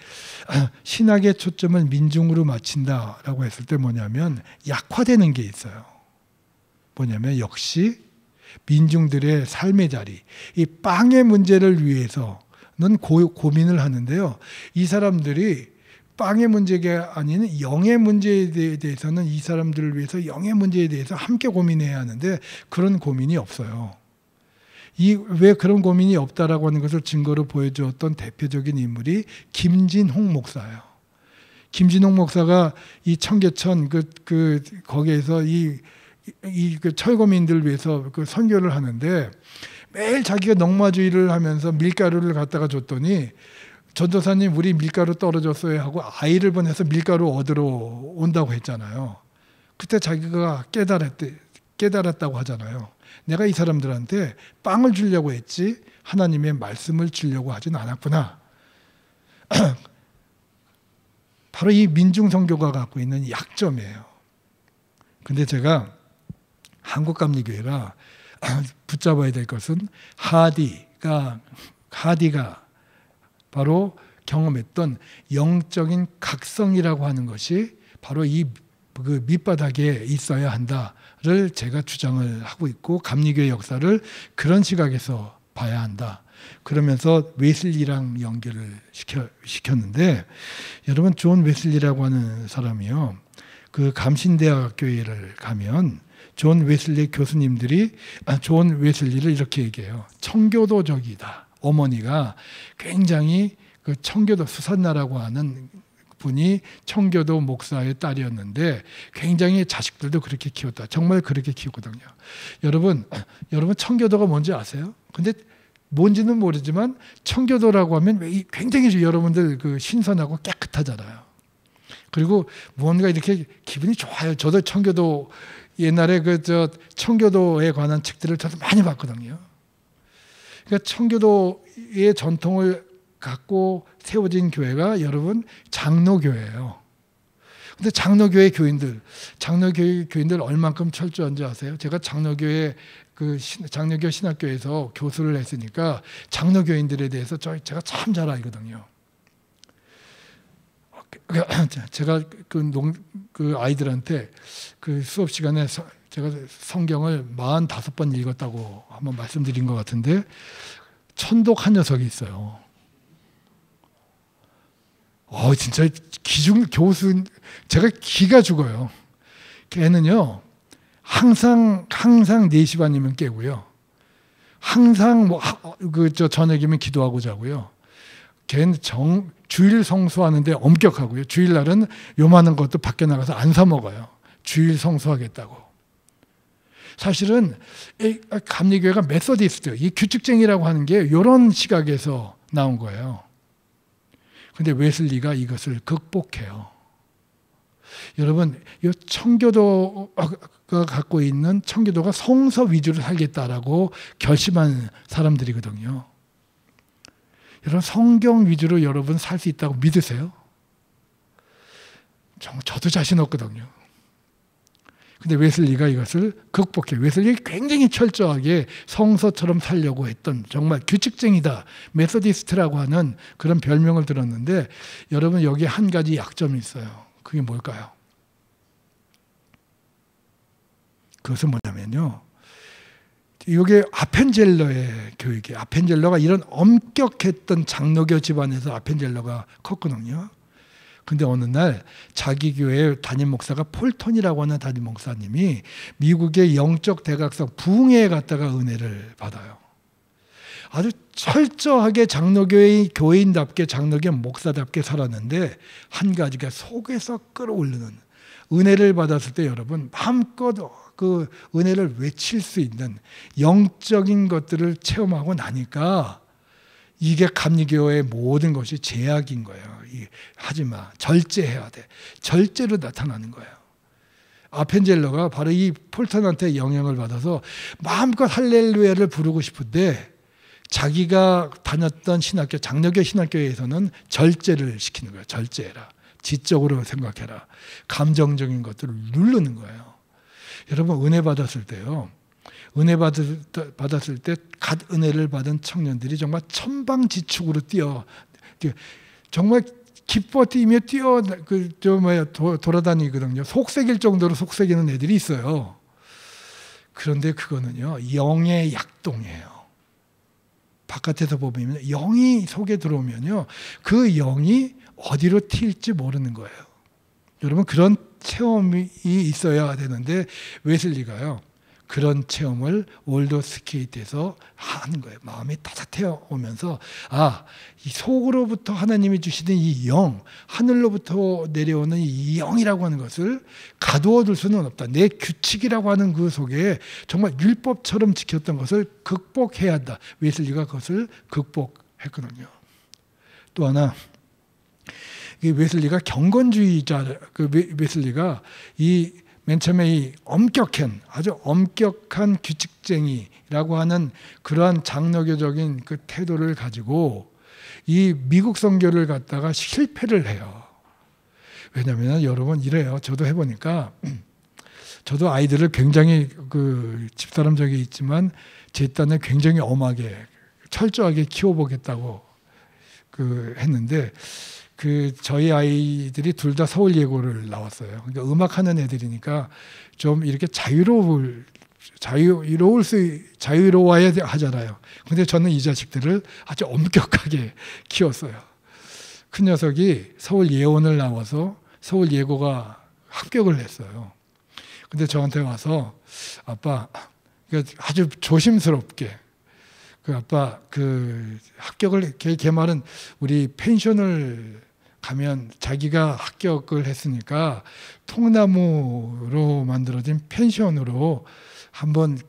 신학의 초점을 민중으로 맞춘다라고 했을 때 뭐냐면 약화되는 게 있어요. 뭐냐면 역시 민중들의 삶의 자리, 이 빵의 문제를 위해서는 고민을 하는데요. 이 사람들이 빵의 문제가 아닌 영의 문제에 대해서는 이 사람들을 위해서 영의 문제에 대해서 함께 고민해야 하는데 그런 고민이 없어요. 왜 그런 고민이 없다라고 하는 것을 증거로 보여주었던 대표적인 인물이 김진홍 목사예요. 김진홍 목사가 이 청계천 거기에서 그 철거민들을 위해서 그 선교를 하는데 매일 자기가 넉마주의를 하면서 밀가루를 갖다가 줬더니 전도사님 우리 밀가루 떨어졌어요 하고 아이를 보내서 밀가루 얻으러 온다고 했잖아요. 그때 자기가 깨달았다고 하잖아요. 내가 이 사람들한테 빵을 주려고 했지 하나님의 말씀을 주려고 하진 않았구나. 바로 이 민중선교가 갖고 있는 약점이에요. 근데 제가 한국감리교회가 붙잡아야 될 것은 하디가 바로 경험했던 영적인 각성이라고 하는 것이 바로 그 밑바닥에 있어야 한다를 제가 주장을 하고 있고, 감리교의 역사를 그런 시각에서 봐야 한다. 그러면서 웨슬리랑 연결을 시켰는데, 여러분 존 웨슬리라고 하는 사람이요, 그 감신대학 교회를 가면 존 웨슬리 교수님들이 존 웨슬리를 이렇게 얘기해요. 청교도적이다. 어머니가 굉장히 그 청교도 수산나라고 하는 분이 청교도 목사의 딸이었는데 굉장히 자식들도 그렇게 키웠다. 정말 그렇게 키우거든요. 여러분 청교도가 뭔지 아세요? 근데 뭔지는 모르지만 청교도라고 하면 굉장히 여러분들 그 신선하고 깨끗하잖아요. 그리고 뭔가 이렇게 기분이 좋아요. 저도 청교도 옛날에 청교도에 관한 책들을 저도 많이 봤거든요. 그러니까 청교도의 전통을 갖고 세워진 교회가 여러분 장로교회예요. 근데 장로교회 교인들 얼만큼 철저한지 아세요? 제가 장로교회 장로교 신학교에서 교수를 했으니까 장로교인들에 대해서 제가 참 잘 알거든요. 제가 그 아이들한테 그 수업 시간에 제가 성경을 45번 읽었다고 한번 말씀드린 것 같은데, 천독한 녀석이 있어요. 진짜 기중 교수, 제가 기가 죽어요. 걔는요, 항상 4시 반이면 깨고요. 항상 저녁이면 기도하고 자고요. 걔는 주일 성수하는데 엄격하고요. 주일날은 요만한 것도 밖에 나가서 안 사 먹어요. 주일 성수하겠다고. 사실은 감리교회가 메소디스트, 이 규칙쟁이라고 하는 게 이런 시각에서 나온 거예요. 근데 웨슬리가 이것을 극복해요. 여러분, 이 청교도가 갖고 있는 청교도가 성서 위주로 살겠다라고 결심한 사람들이거든요. 여러분, 성경 위주로 여러분 살 수 있다고 믿으세요? 저도 자신 없거든요. 근데 웨슬리가 이것을 극복해요. 웨슬리가 굉장히 철저하게 성서처럼 살려고 했던, 정말 규칙쟁이다, 메소디스트라고 하는 그런 별명을 들었는데, 여러분 여기에 한 가지 약점이 있어요. 그게 뭘까요? 그것은 뭐냐면요, 이게 아펜젤러의 교육이에요. 아펜젤러가 이런 엄격했던 장로교 집안에서 아펜젤러가 컸거든요. 근데 어느 날 자기 교회 담임 목사가 폴톤이라고 하는 담임 목사님이 미국의 영적 대각성 부흥회에 갔다가 은혜를 받아요. 아주 철저하게 장로교의 교인답게, 장로교 목사답게 살았는데, 한 가지가 속에서 끌어올리는, 은혜를 받았을 때 여러분 마음껏 그 은혜를 외칠 수 있는 영적인 것들을 체험하고 나니까 이게 감리교의 모든 것이 제약인 거예요. 하지마, 절제해야 돼. 절제로 나타나는 거예요. 아펜젤러가 바로 이 폴턴한테 영향을 받아서 마음껏 할렐루야를 부르고 싶은데, 자기가 다녔던 신학교, 장로교 신학교에서는 절제를 시키는 거예요. 절제해라. 지적으로 생각해라. 감정적인 것들을 누르는 거예요. 여러분, 은혜 받았을 때요, 은혜 받았을 때 갓 은혜를 받은 청년들이 정말 천방지축으로 뛰어, 정말 기뻐 뛰며 돌아다니거든요. 속색일 정도로 속색이는 애들이 있어요. 그런데 그거는요, 영의 약동이에요. 바깥에서 보면 영이 속에 들어오면요, 그 영이 어디로 튈지 모르는 거예요. 여러분, 그런 체험이 있어야 되는데 웨슬리가요, 그런 체험을 올더 스케이트에서 하는 거예요. 마음이 따뜻해 오면서, 이 속으로부터 하나님이 주시는 이 영, 하늘로부터 내려오는 이 영이라고 하는 것을 가두어 둘 수는 없다. 내 규칙이라고 하는 그 속에 정말 율법처럼 지켰던 것을 극복해야 한다. 웨슬리가 그것을 극복했거든요. 또 하나, 웨슬리가 경건주의자, 웨슬리가 맨 처음에 이 아주 엄격한 규칙쟁이라고 하는 그러한 장로교적인 그 태도를 가지고 이 미국 선교를 갖다가 실패를 해요. 왜냐하면 여러분 이래요. 저도 해보니까, 저도 아이들을 굉장히 집사람적이 있지만 제 딴에 굉장히 엄하게 철저하게 키워보겠다고 했는데, 저희 아이들이 둘 다 서울 예고를 나왔어요. 그러니까 음악하는 애들이니까 좀 이렇게 자유로워야 하잖아요. 근데 저는 이 자식들을 아주 엄격하게 키웠어요. 큰 녀석이 서울 예원을 나와서 서울 예고가 합격을 했어요. 근데 저한테 와서, 아빠, 아주 조심스럽게, 아빠, 합격을, 걔 말은 우리 펜션을 가면 자기가 합격을 했으니까 통나무로 만들어진 펜션으로 한번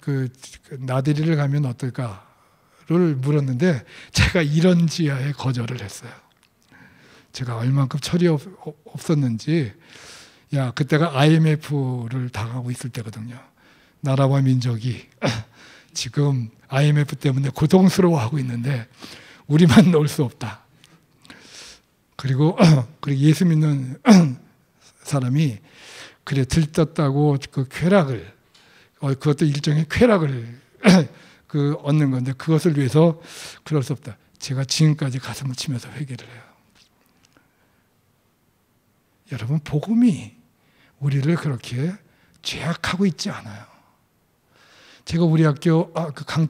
나들이를 가면 어떨까를 물었는데, 제가 이런 지하에 거절을 했어요. 제가 얼만큼 철이 없었는지, 그때가 IMF를 당하고 있을 때거든요. 나라와 민족이 지금 IMF 때문에 고통스러워하고 있는데 우리만 놓을 수 없다. 그리고 예수 믿는 사람이 들떴다고 그 쾌락을, 그것도 일종의 쾌락을 얻는 건데, 그것을 위해서 그럴 수 없다. 제가 지금까지 가슴을 치면서 회개를 해요. 여러분, 복음이 우리를 그렇게 죄악하고 있지 않아요. 제가 우리 학교,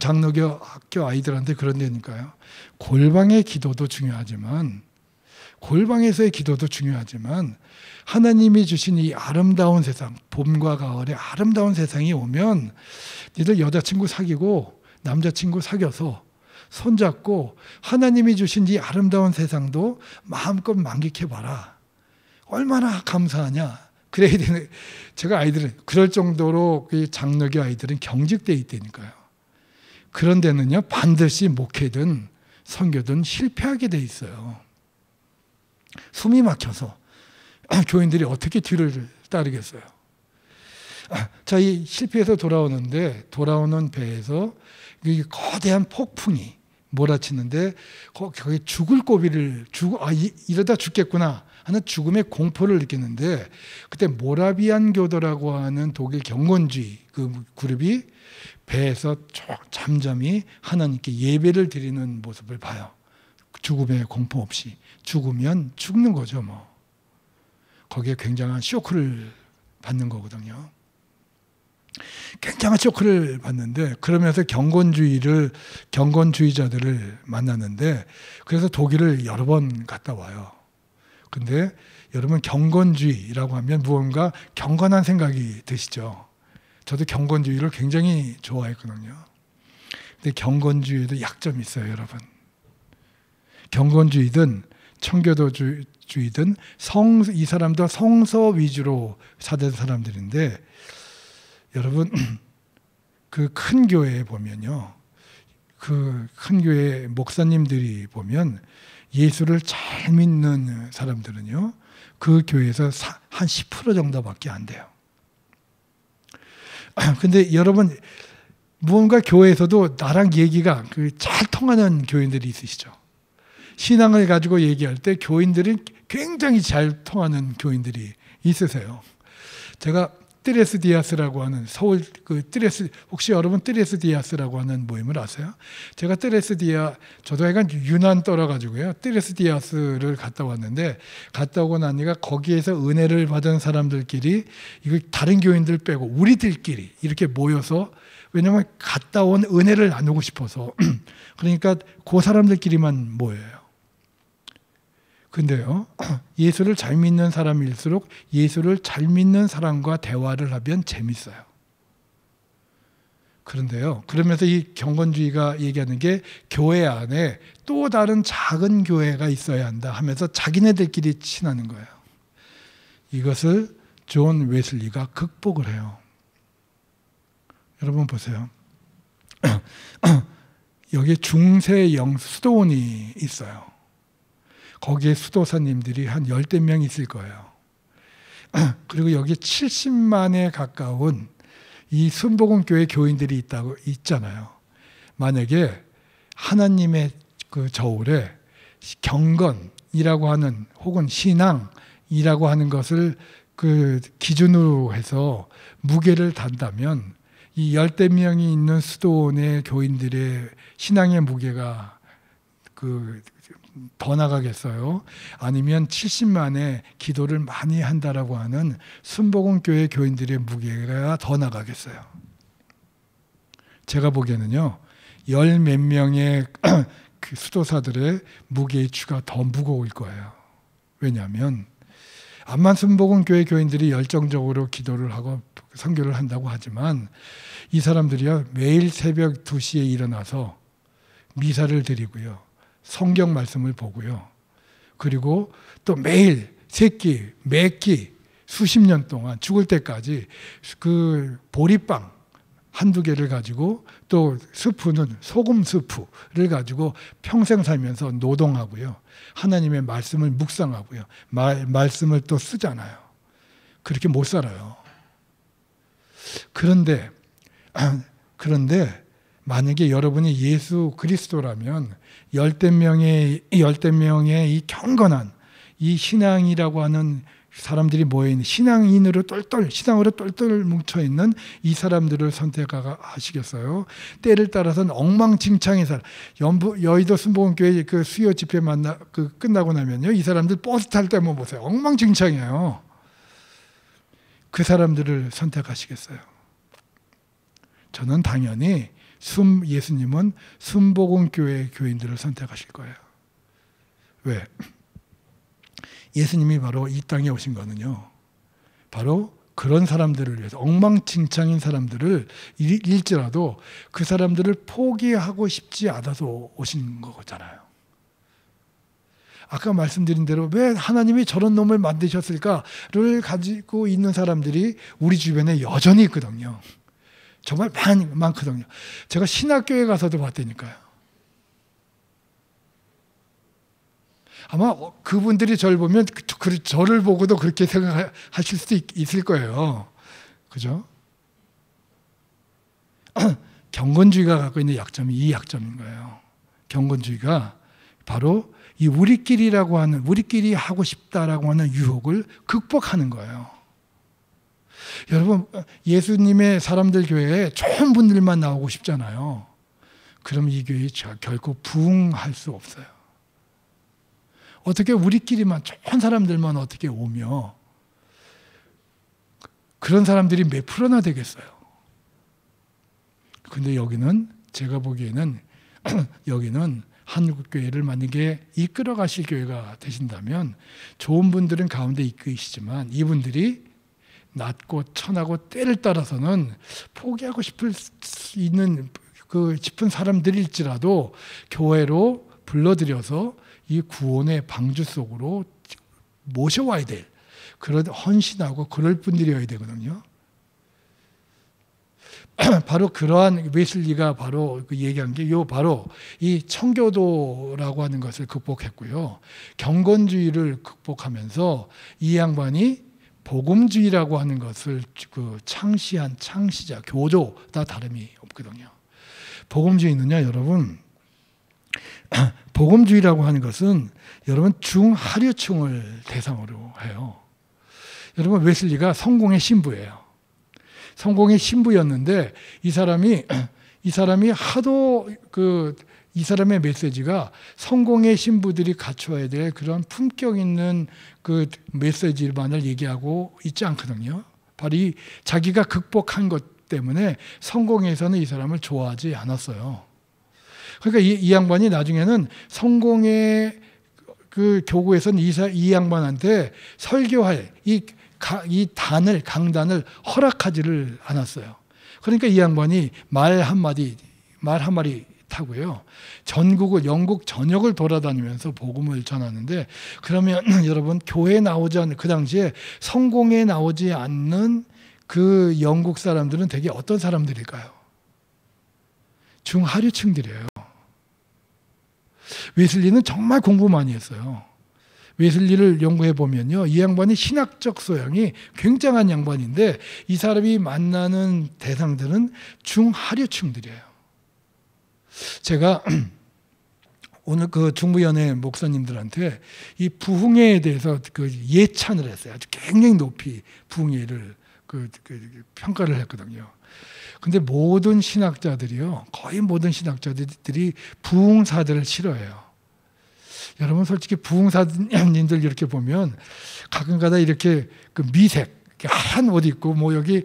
장로교 학교 아이들한테 그런 데니까요. 골방의 기도도 중요하지만, 골방에서의 기도도 중요하지만, 하나님이 주신 이 아름다운 세상, 봄과 가을의 아름다운 세상이 오면 니들 여자친구 사귀고 남자친구 사귀어서 손잡고 하나님이 주신 이 아름다운 세상도 마음껏 만끽해봐라. 얼마나 감사하냐. 그래야 되는, 제가 아이들은 그럴 정도로 그 장로교 아이들은 경직되어 있다니까요. 그런 데는요 반드시 목회든 선교든 실패하게 돼 있어요. 숨이 막혀서 교인들이 어떻게 뒤를 따르겠어요. 자, 이 실패해서 돌아오는데 돌아오는 배에서 이 거대한 폭풍이 몰아치는데 거기 죽을 고비를 이러다 죽겠구나 하는 죽음의 공포를 느꼈는데 그때 모라비안 교도라고 하는 독일 경건주의 그 그룹이 배에서 잠잠히 하나님께 예배를 드리는 모습을 봐요. 죽음의 공포 없이. 죽으면 죽는 거죠, 뭐. 거기에 굉장한 쇼크를 받는 거거든요. 굉장한 쇼크를 받는데 그러면서 경건주의자들을 만났는데 그래서 독일을 여러 번 갔다 와요. 근데 여러분 경건주의라고 하면 무언가 경건한 생각이 드시죠. 저도 경건주의를 굉장히 좋아했거든요. 근데 경건주의에도 약점이 있어요, 여러분. 경건주의든 청교도주의든 이 사람도 성서 위주로 사는 사람들인데 여러분 그 큰 교회에 보면요. 그 큰 교회 목사님들이 보면 예수를 잘 믿는 사람들은요. 그 교회에서 한 10% 정도밖에 안 돼요. 근데 여러분 무언가 교회에서도 나랑 얘기가 잘 통하는 교인들이 있으시죠. 신앙을 가지고 얘기할 때 교인들이 굉장히 잘 통하는 교인들이 있으세요. 제가 뜨레스디아스라고 하는 서울 혹시 여러분 뜨레스디아스라고 하는 모임을 아세요? 제가 저도 약간 유난 떨어가지고요. 뜨레스디아스를 갔다 왔는데 갔다 오고 나니까 거기에서 은혜를 받은 사람들끼리 이거 다른 교인들 빼고 우리들끼리 이렇게 모여서 왜냐하면 갔다 온 은혜를 나누고 싶어서 그러니까 그 사람들끼리만 모여요. 근데요, 예수를 잘 믿는 사람일수록 예수를 잘 믿는 사람과 대화를 하면 재밌어요. 그런데요, 그러면서 이 경건주의가 얘기하는 게 교회 안에 또 다른 작은 교회가 있어야 한다 하면서 자기네들끼리 친하는 거예요. 이것을 존 웨슬리가 극복을 해요. 여러분 보세요. 여기 중세영 수도원이 있어요. 거기에 수도사님들이 한 10명 있을 거예요. 그리고 여기 70만에 가까운 이 순복음교회 교인들이 있잖아요. 만약에 하나님의 그 저울에 경건이라고 하는 혹은 신앙이라고 하는 것을 그 기준으로 해서 무게를 단다면 이 10명이 있는 수도원의 교인들의 신앙의 무게가 더 나가겠어요? 아니면 70만의 기도를 많이 한다라고 하는 순복음교회 교인들의 무게가 더 나가겠어요? 제가 보기에는요, 10몇 명의 그 수도사들의 무게의 추가 더 무거울 거예요. 왜냐하면 암만 순복음교회 교인들이 열정적으로 기도를 하고 선교를 한다고 하지만 이 사람들이요 매일 새벽 2시에 일어나서 미사를 드리고요. 성경 말씀을 보고요. 그리고 또 매일 매끼 수십 년 동안 죽을 때까지 그 보리빵 한두 개를 가지고 또 스프는 소금 스프를 가지고 평생 살면서 노동하고요. 하나님의 말씀을 묵상하고요. 말씀을 또 쓰잖아요. 그렇게 못 살아요. 그런데 만약에 여러분이 예수 그리스도라면 열댓 명의 이 경건한 이 신앙이라고 하는 사람들이 모여있는 신앙으로 똘똘 뭉쳐있는 이 사람들을 선택하시겠어요? 때를 따라서는 엉망진창의 사람, 여의도 순복음교회 그 수요 집회 끝나고 나면요, 이 사람들 버스 탈 때만 보세요. 엉망진창이에요. 그 사람들을 선택하시겠어요? 저는 당연히 예수님은 순복음교회 교인들을 선택하실 거예요. 왜? 예수님이 바로 이 땅에 오신 거는요, 바로 그런 사람들을 위해서 엉망진창인 사람들을 일지라도 그 사람들을 포기하고 싶지 않아서 오신 거잖아요. 아까 말씀드린 대로 왜 하나님이 저런 놈을 만드셨을까를 가지고 있는 사람들이 우리 주변에 여전히 있거든요. 정말 많거든요. 제가 신학교에 가서도 봤다니까요. 아마 그분들이 저를 보면 저를 보고도 그렇게 생각하실 수도 있을 거예요. 그죠? 경건주의가 갖고 있는 약점이 이 약점인 거예요. 경건주의가 바로 이 우리끼리 하고 싶다라고 하는 유혹을 극복하는 거예요. 여러분, 예수님의 사람들 교회에 좋은 분들만 나오고 싶잖아요. 그럼 이 교회에 결코 부흥할 수 없어요. 어떻게 우리끼리만 좋은 사람들만 어떻게 오며 그런 사람들이 몇 프로나 되겠어요. 근데 여기는 제가 보기에는 여기는 한국교회를 만약에 이끌어 가실 교회가 되신다면 좋은 분들은 가운데 이끄시지만 이분들이 낮고 천하고 때를 따라서는 포기하고 싶을 수 있는 싶은 사람들일지라도 교회로 불러들여서 이 구원의 방주 속으로 모셔와야 될 그런 헌신하고 그럴 분들이어야 되거든요. 바로 그러한 웨슬리가 바로 얘기한 게 바로 이 청교도라고 하는 것을 극복했고요. 경건주의를 극복하면서 이 양반이 복음주의라고 하는 것을 창시한 창시자, 교조 다 다름이 없거든요. 복음주의는요, 여러분, 복음주의라고 하는 것은 여러분 중하류층을 대상으로 해요. 여러분, 웨슬리가 성공의 신부예요. 성공의 신부였는데 이 사람이 하도 이 사람의 메시지가 성공의 신부들이 갖춰야 될 그런 품격 있는 그 메시지만을 얘기하고 있지 않거든요. 바로 이 자기가 극복한 것 때문에 성공에서는 이 사람을 좋아하지 않았어요. 그러니까 이 양반이 나중에는 성공의 그 교구에서는 이 양반한테 설교할 이 강단을 허락하지를 않았어요. 그러니까 이 양반이 말 한마디 타고요. 전국을 영국 전역을 돌아다니면서 복음을 전하는데 그러면 여러분 교회에 나오지 않는 그 당시에 성공에 나오지 않는 그 영국 사람들은 되게 어떤 사람들일까요? 중하류층들이에요. 웨슬리는 정말 공부 많이 했어요. 웨슬리를 연구해 보면요, 이 양반이 신학적 소양이 굉장한 양반인데 이 사람이 만나는 대상들은 중하류층들이에요. 제가 오늘 그 중부연회 목사님들한테 이 부흥회에 대해서 그 예찬을 했어요. 아주 굉장히 높이 부흥회를 평가를 했거든요. 근데 모든 신학자들이요, 거의 모든 신학자들이 부흥사들을 싫어해요. 여러분 솔직히 부흥사님들 이렇게 보면 가끔가다 이렇게 그 미색 하얀 옷 입고 뭐 여기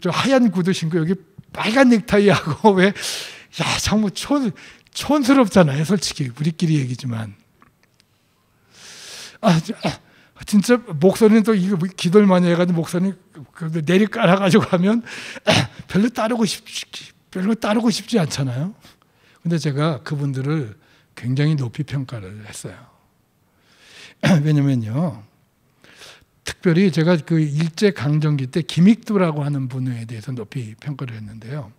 저 하얀 구두 신고 여기 빨간 넥타이 하고 왜 정말 촌스럽잖아요. 솔직히 우리끼리 얘기지만 진짜 목사님 또 이거 기도를 많이 해가지고 목사님 내리 깔아가지고 하면 별로 따르고 싶지 않잖아요. 근데 제가 그분들을 굉장히 높이 평가를 했어요. 왜냐면요, 특별히 제가 그 일제 강점기 때 김익도라고 하는 분에 대해서 높이 평가를 했는데요.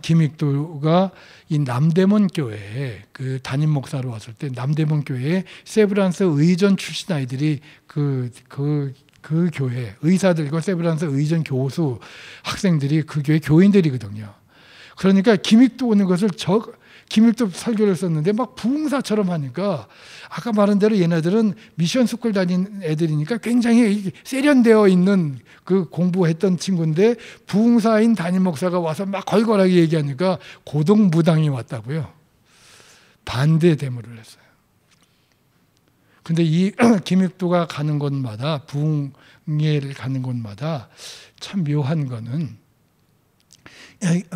김익도가 이 남대문 교회에 그 담임 목사로 왔을 때 남대문 교회에 세브란스 의전 출신 아이들이 그 교회 의사들과 세브란스 의전 교수 학생들이 그 교회 교인들이거든요. 그러니까 김익도 오는 것을 김익도 설교를 썼는데 막 부흥사처럼 하니까 아까 말한 대로 얘네들은 미션 스쿨 다닌 애들이니까 굉장히 세련되어 있는 그 공부했던 친구인데 부흥사인 담임 목사가 와서 막 걸걸하게 얘기하니까 고동무당이 왔다고요. 반대 데모를 했어요. 근데 이 김익도가 가는 곳마다 부흥회를 가는 곳마다 참 묘한 거는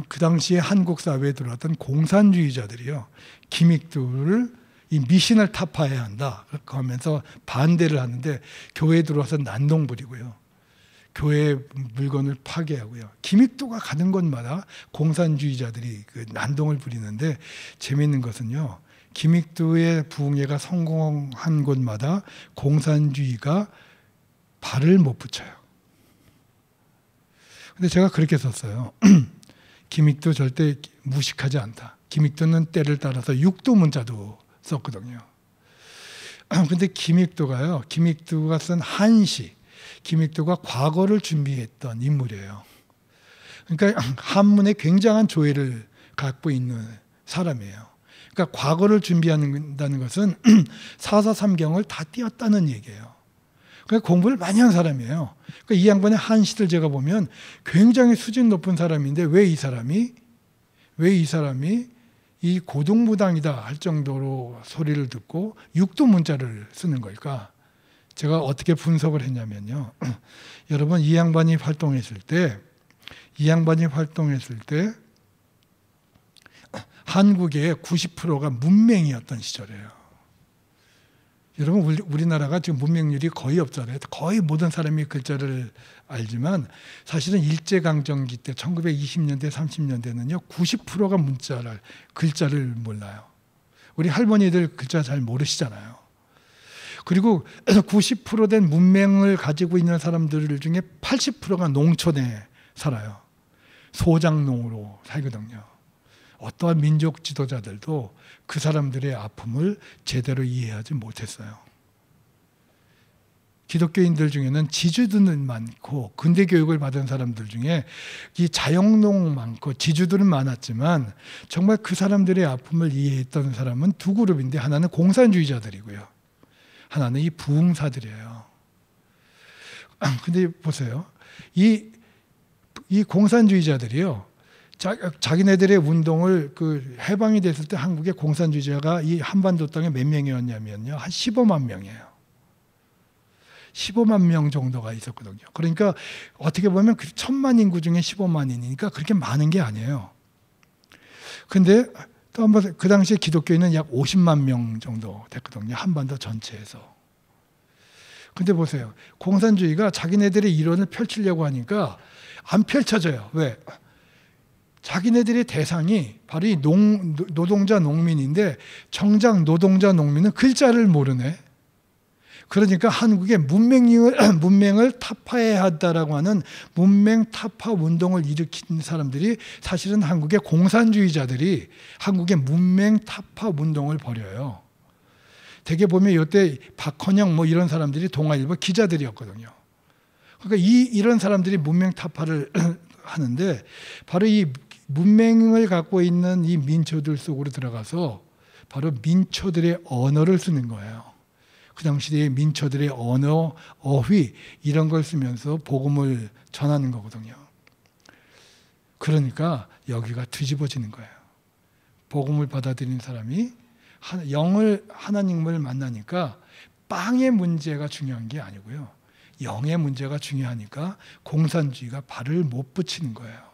그 당시에 한국 사회에 들어왔던 공산주의자들이요, 김익도를 이 미신을 타파해야 한다 그렇게 하면서 반대를 하는데 교회에 들어와서 난동 부리고요. 교회 물건을 파괴하고요. 기믹도가 가는 곳마다 공산주의자들이 그 난동을 부리는데 재미있는 것은요. 기믹도의 부흥회가 성공한 곳마다 공산주의가 발을 못 붙여요. 근데 제가 그렇게 썼어요. 기믹도 절대 무식하지 않다. 기믹도는 때를 따라서 육도 문자도 썼거든요. 근데 기믹도가 쓴 한시, 기믹도가 과거를 준비했던 인물이에요. 그러니까 한문에 굉장한 조예를 갖고 있는 사람이에요. 그러니까 과거를 준비한다는 것은 사사삼경을 다 띄었다는 얘기예요. 그러니까 공부를 많이 한 사람이에요. 그러니까 이 양반의 한시를 제가 보면 굉장히 수준 높은 사람인데 왜 이 사람이 이 고등무당이다 할 정도로 소리를 듣고 육도 문자를 쓰는 걸까? 제가 어떻게 분석을 했냐면요. 여러분 이 양반이 활동했을 때 한국의 90%가 문맹이었던 시절이에요. 여러분 우리나라가 지금 문맹률이 거의 없잖아요. 거의 모든 사람이 글자를 알지만 사실은 일제강점기 때 1920년대 30년대는요 90%가 글자를 몰라요. 우리 할머니들 글자 잘 모르시잖아요. 그리고 90% 된 문맹을 가지고 있는 사람들 중에 80%가 농촌에 살아요. 소장농으로 살거든요. 어떠한 민족 지도자들도 그 사람들의 아픔을 제대로 이해하지 못했어요. 기독교인들 중에는 지주들은 많고 근대 교육을 받은 사람들 중에 이 자영농 많고 지주들은 많았지만 정말 그 사람들의 아픔을 이해했던 사람은 두 그룹인데 하나는 공산주의자들이고요. 하나는 이 부흥사들이에요. 근데 보세요. 이 공산주의자들이요. 자기네들의 운동을 해방이 됐을 때 한국의 공산주의자가 이 한반도 땅에 몇 명이었냐면요. 한 15만 명이에요. 15만 명 정도가 있었거든요. 그러니까 어떻게 보면 1000만 인구 중에 15만이니까 그렇게 많은 게 아니에요. 근데 또 한번 그 당시에 기독교인은 약 50만 명 정도 됐거든요. 한반도 전체에서. 근데 보세요. 공산주의가 자기네들의 이론을 펼치려고 하니까 안 펼쳐져요. 왜? 자기네들의 대상이 바로 이 노동자 농민인데 정작 노동자 농민은 글자를 모르네. 그러니까 한국의 문맹을 타파해야 한다라고 하는 문맹 타파 운동을 일으킨 사람들이 사실은 한국의 공산주의자들이 한국의 문맹 타파 운동을 벌여요. 대개 보면 이때 박헌영 뭐 이런 사람들이 동아일보 기자들이었거든요. 그러니까 이런 사람들이 문맹 타파를 하는데 바로 이 문맹을 갖고 있는 이 민초들 속으로 들어가서 바로 민초들의 언어를 쓰는 거예요. 그 당시에 민초들의 언어, 어휘 이런 걸 쓰면서 복음을 전하는 거거든요. 그러니까 여기가 뒤집어지는 거예요. 복음을 받아들인 사람이 하나님을 만나니까 빵의 문제가 중요한 게 아니고요. 영의 문제가 중요하니까 공산주의가 발을 못 붙이는 거예요.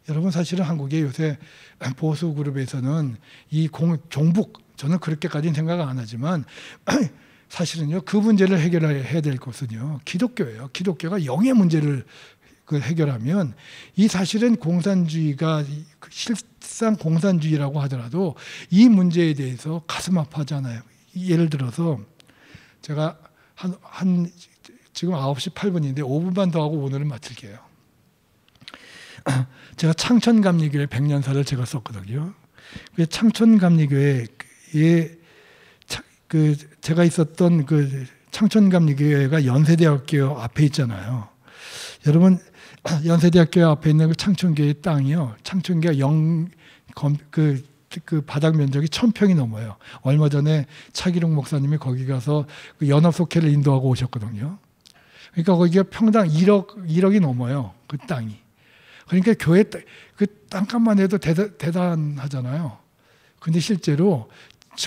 여러분 사실은 한국의 요새 보수 그룹에서는 이 종북 저는 그렇게까지는 생각 안 하지만 사실은요 그 문제를 해결해야 될 것은요 기독교예요. 기독교가 영의 문제를 해결하면 이 사실은 공산주의가 실상 공산주의라고 하더라도 이 문제에 대해서 가슴 아파하잖아요. 예를 들어서 제가 지금 9시 8분인데 5분만 더 하고 오늘은 마칠게요. 제가 창천감리교회 100년사를 제가 썼거든요. 창천감리교회에 제가 있었던 창천감리교회가 연세대학교 앞에 있잖아요. 여러분 연세대학교 앞에 있는 그 창천교회 땅이요. 창천교회가 그 바닥 면적이 1000평이 넘어요. 얼마 전에 차기룡 목사님이 거기 가서 그 연합속회를 인도하고 오셨거든요. 그러니까 거기가 평당 1억이 넘어요. 그 땅이. 그러니까 교회 그 땅값만 해도 대단하잖아요. 근데 실제로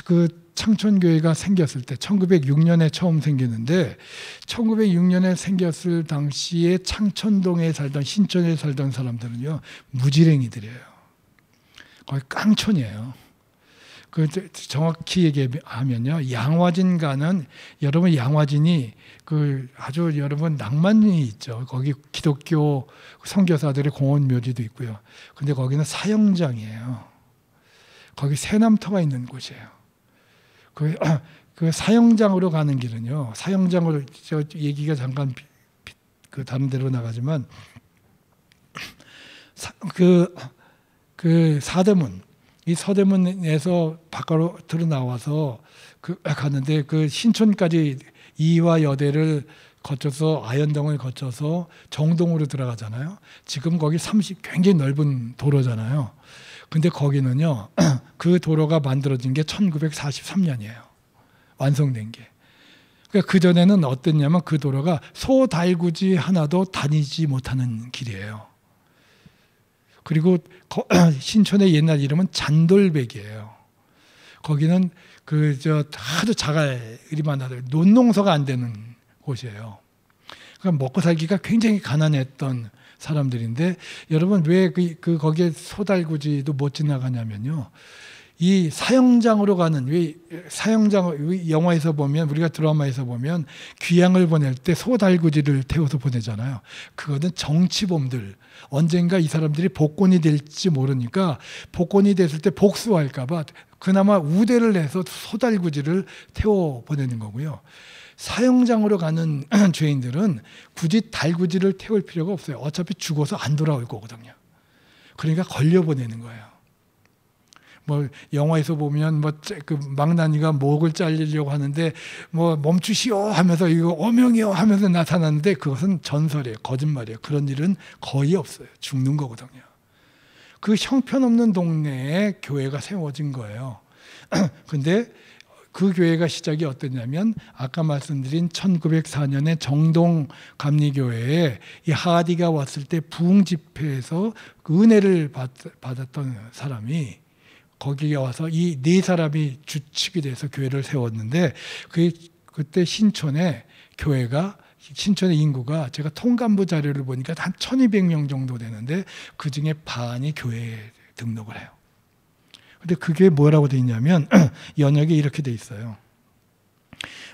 그 창천교회가 생겼을 때 1906년에 처음 생겼는데 1906년에 생겼을 당시에 창천동에 살던 신촌에 살던 사람들은요 무지랭이들이에요. 거의 깡촌이에요. 그 정확히 얘기하면요, 양화진가는 여러분 양화진이 그 아주 여러분 낭만이 있죠. 거기 기독교 선교사들의 공원 묘지도 있고요. 근데 거기는 사형장이에요. 거기 새남터가 있는 곳이에요. 그 사형장으로 가는 길은요. 사형장으로 저 얘기가 잠깐 그 다른 데로 나가지만 그 사대문, 이 서대문에서 바깥으로 나와서 가는데 그 신촌까지 이화 여대를 거쳐서 아현동을 거쳐서 정동으로 들어가잖아요. 지금 거기 굉장히 넓은 도로잖아요. 근데 거기는요, 그 도로가 만들어진 게 1943년이에요. 완성된 게. 그러니까 그전에는 어땠냐면 그 도로가 소달구지 하나도 다니지 못하는 길이에요. 그리고 신촌의 옛날 이름은 잔돌백이에요. 거기는 하도 자갈이 많아서 논농사가 안 되는 곳이에요. 그러니까 먹고 살기가 굉장히 가난했던 사람들인데, 여러분 왜 거기에 소달구지도 못 지나가냐면요. 이 사형장으로 가는, 영화에서 보면, 우리가 드라마에서 보면 귀향을 보낼 때 소달구지를 태워서 보내잖아요. 그거는 정치범들, 언젠가 이 사람들이 복권이 될지 모르니까 복권이 됐을 때 복수할까 봐 그나마 우대를 해서 소달구지를 태워 보내는 거고요. 사형장으로 가는 죄인들은 굳이 달구지를 태울 필요가 없어요. 어차피 죽어서 안 돌아올 거거든요. 그러니까 걸려 보내는 거예요. 뭐 영화에서 보면 그 망나니가 목을 잘리려고 하는데 멈추시오 하면서 이거 어명이요 하면서 나타났는데 그것은 전설이에요. 거짓말이에요. 그런 일은 거의 없어요. 죽는 거거든요. 그 형편없는 동네에 교회가 세워진 거예요. 근데 그 교회가 시작이 어땠냐면 아까 말씀드린 1904년에 정동 감리교회에 이 하디가 왔을 때 부흥 집회에서 그 은혜를 받았던 사람이 거기에 와서 이 네 사람이 주축이 돼서 교회를 세웠는데 그때 신촌의 인구가 제가 통감부 자료를 보니까 한 1200명 정도 되는데 그중에 반이 교회에 등록을 해요. 근데 그게 뭐라고 돼 있냐면 연역에 이렇게 돼 있어요.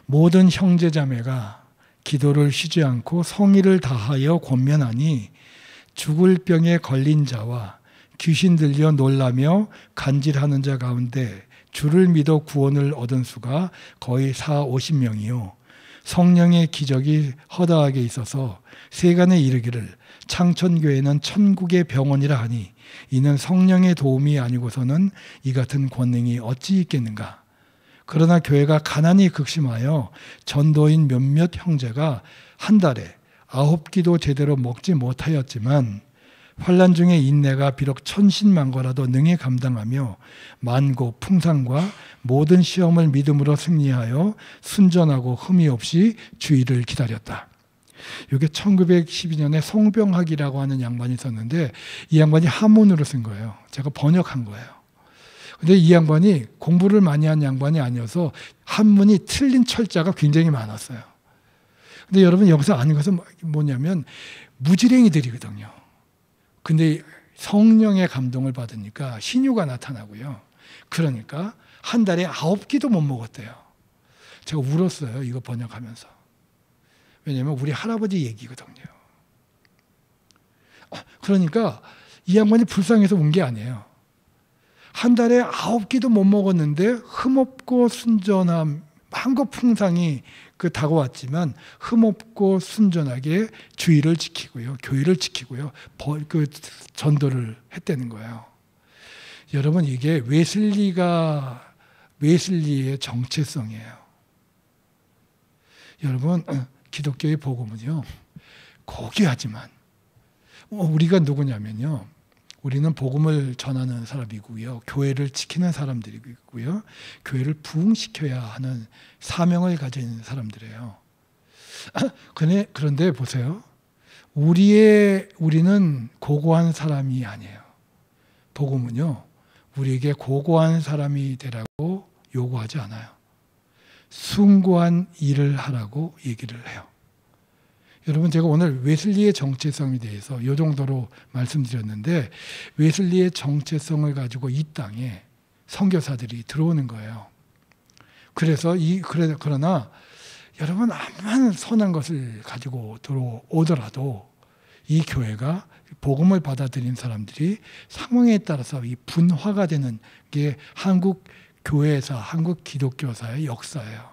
모든 형제자매가 기도를 쉬지 않고 성의를 다하여 권면하니 죽을 병에 걸린 자와 귀신 들려 놀라며 간질하는 자 가운데 주를 믿어 구원을 얻은 수가 거의 40~50명이요. 성령의 기적이 허다하게 있어서 세간에 이르기를 창천교회는 천국의 병원이라 하니 이는 성령의 도움이 아니고서는 이 같은 권능이 어찌 있겠는가. 그러나 교회가 가난이 극심하여 전도인 몇몇 형제가 한 달에 9끼도 제대로 먹지 못하였지만 환난 중에 인내가 비록 천신만고라도 능히 감당하며 만고 풍상과 모든 시험을 믿음으로 승리하여 순전하고 흠이 없이 주의를 기다렸다. 이게 1912년에 송병학이라고 하는 양반이 있었는데 이 양반이 한문으로 쓴 거예요. 제가 번역한 거예요. 근데 이 양반이 공부를 많이 한 양반이 아니어서 한문이 틀린 철자가 굉장히 많았어요. 근데 여러분 여기서 아는 것은 뭐냐면 무지랭이들이거든요. 근데 성령의 감동을 받으니까 신유가 나타나고요. 그러니까 한 달에 9끼도 못 먹었대요. 제가 울었어요. 이거 번역하면서. 왜냐하면 우리 할아버지 얘기거든요. 그러니까 이 양반이 불쌍해서 운 게 아니에요. 한 달에 9끼도 못 먹었는데 흠없고 순전함, 한국 풍상이 다가왔지만 흠없고 순전하게 주의를 지키고요, 교회를 지키고요, 전도를 했다는 거예요. 여러분 이게 웨슬리의 정체성이에요. 여러분 기독교의 복음은요 고귀하지만 우리가 누구냐면요. 우리는 복음을 전하는 사람이고요. 교회를 지키는 사람들이고요. 교회를 부흥시켜야 하는 사명을 가진 사람들이에요. 그런데 보세요. 우리는 고고한 사람이 아니에요. 복음은요. 우리에게 고고한 사람이 되라고 요구하지 않아요. 숭고한 일을 하라고 얘기를 해요. 여러분 제가 오늘 웨슬리의 정체성에 대해서 이 정도로 말씀드렸는데 웨슬리의 정체성을 가지고 이 땅에 선교사들이 들어오는 거예요. 그래서 그러나 여러분 암만 선한 것을 가지고 들어오더라도 이 교회가 복음을 받아들인 사람들이 상황에 따라서 이 분화가 되는 게 한국 교회사, 한국 기독교사의 역사예요.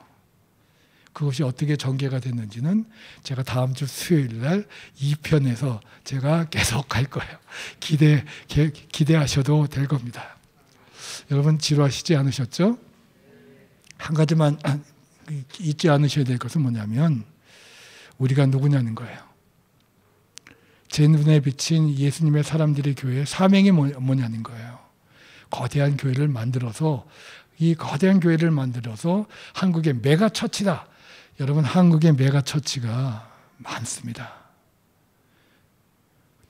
그것이 어떻게 전개가 됐는지는 제가 다음 주 수요일 날 2편에서 제가 계속 할 거예요. 기대하셔도 될 겁니다. 여러분 지루하시지 않으셨죠? 한 가지만 잊지 않으셔야 될 것은 뭐냐면 우리가 누구냐는 거예요. 제 눈에 비친 예수님의 사람들의 교회의 사명이 뭐냐는 거예요. 거대한 교회를 만들어서 이 거대한 교회를 만들어서 한국의 메가처치다. 여러분 한국의 메가처치가 많습니다.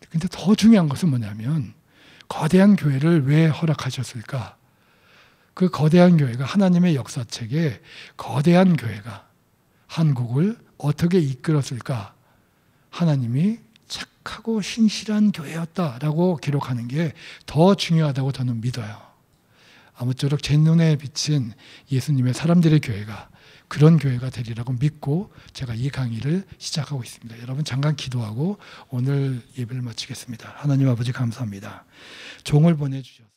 근데 더 중요한 것은 뭐냐면 거대한 교회를 왜 허락하셨을까? 그 거대한 교회가 하나님의 역사책에 거대한 교회가 한국을 어떻게 이끌었을까? 하나님이 착하고 신실한 교회였다라고 기록하는 게 더 중요하다고 저는 믿어요. 아무쪼록 제 눈에 비친 예수님의 사람들의 교회가 그런 교회가 되리라고 믿고 제가 이 강의를 시작하고 있습니다. 여러분 잠깐 기도하고 오늘 예배를 마치겠습니다. 하나님 아버지 감사합니다. 종을 보내주셔서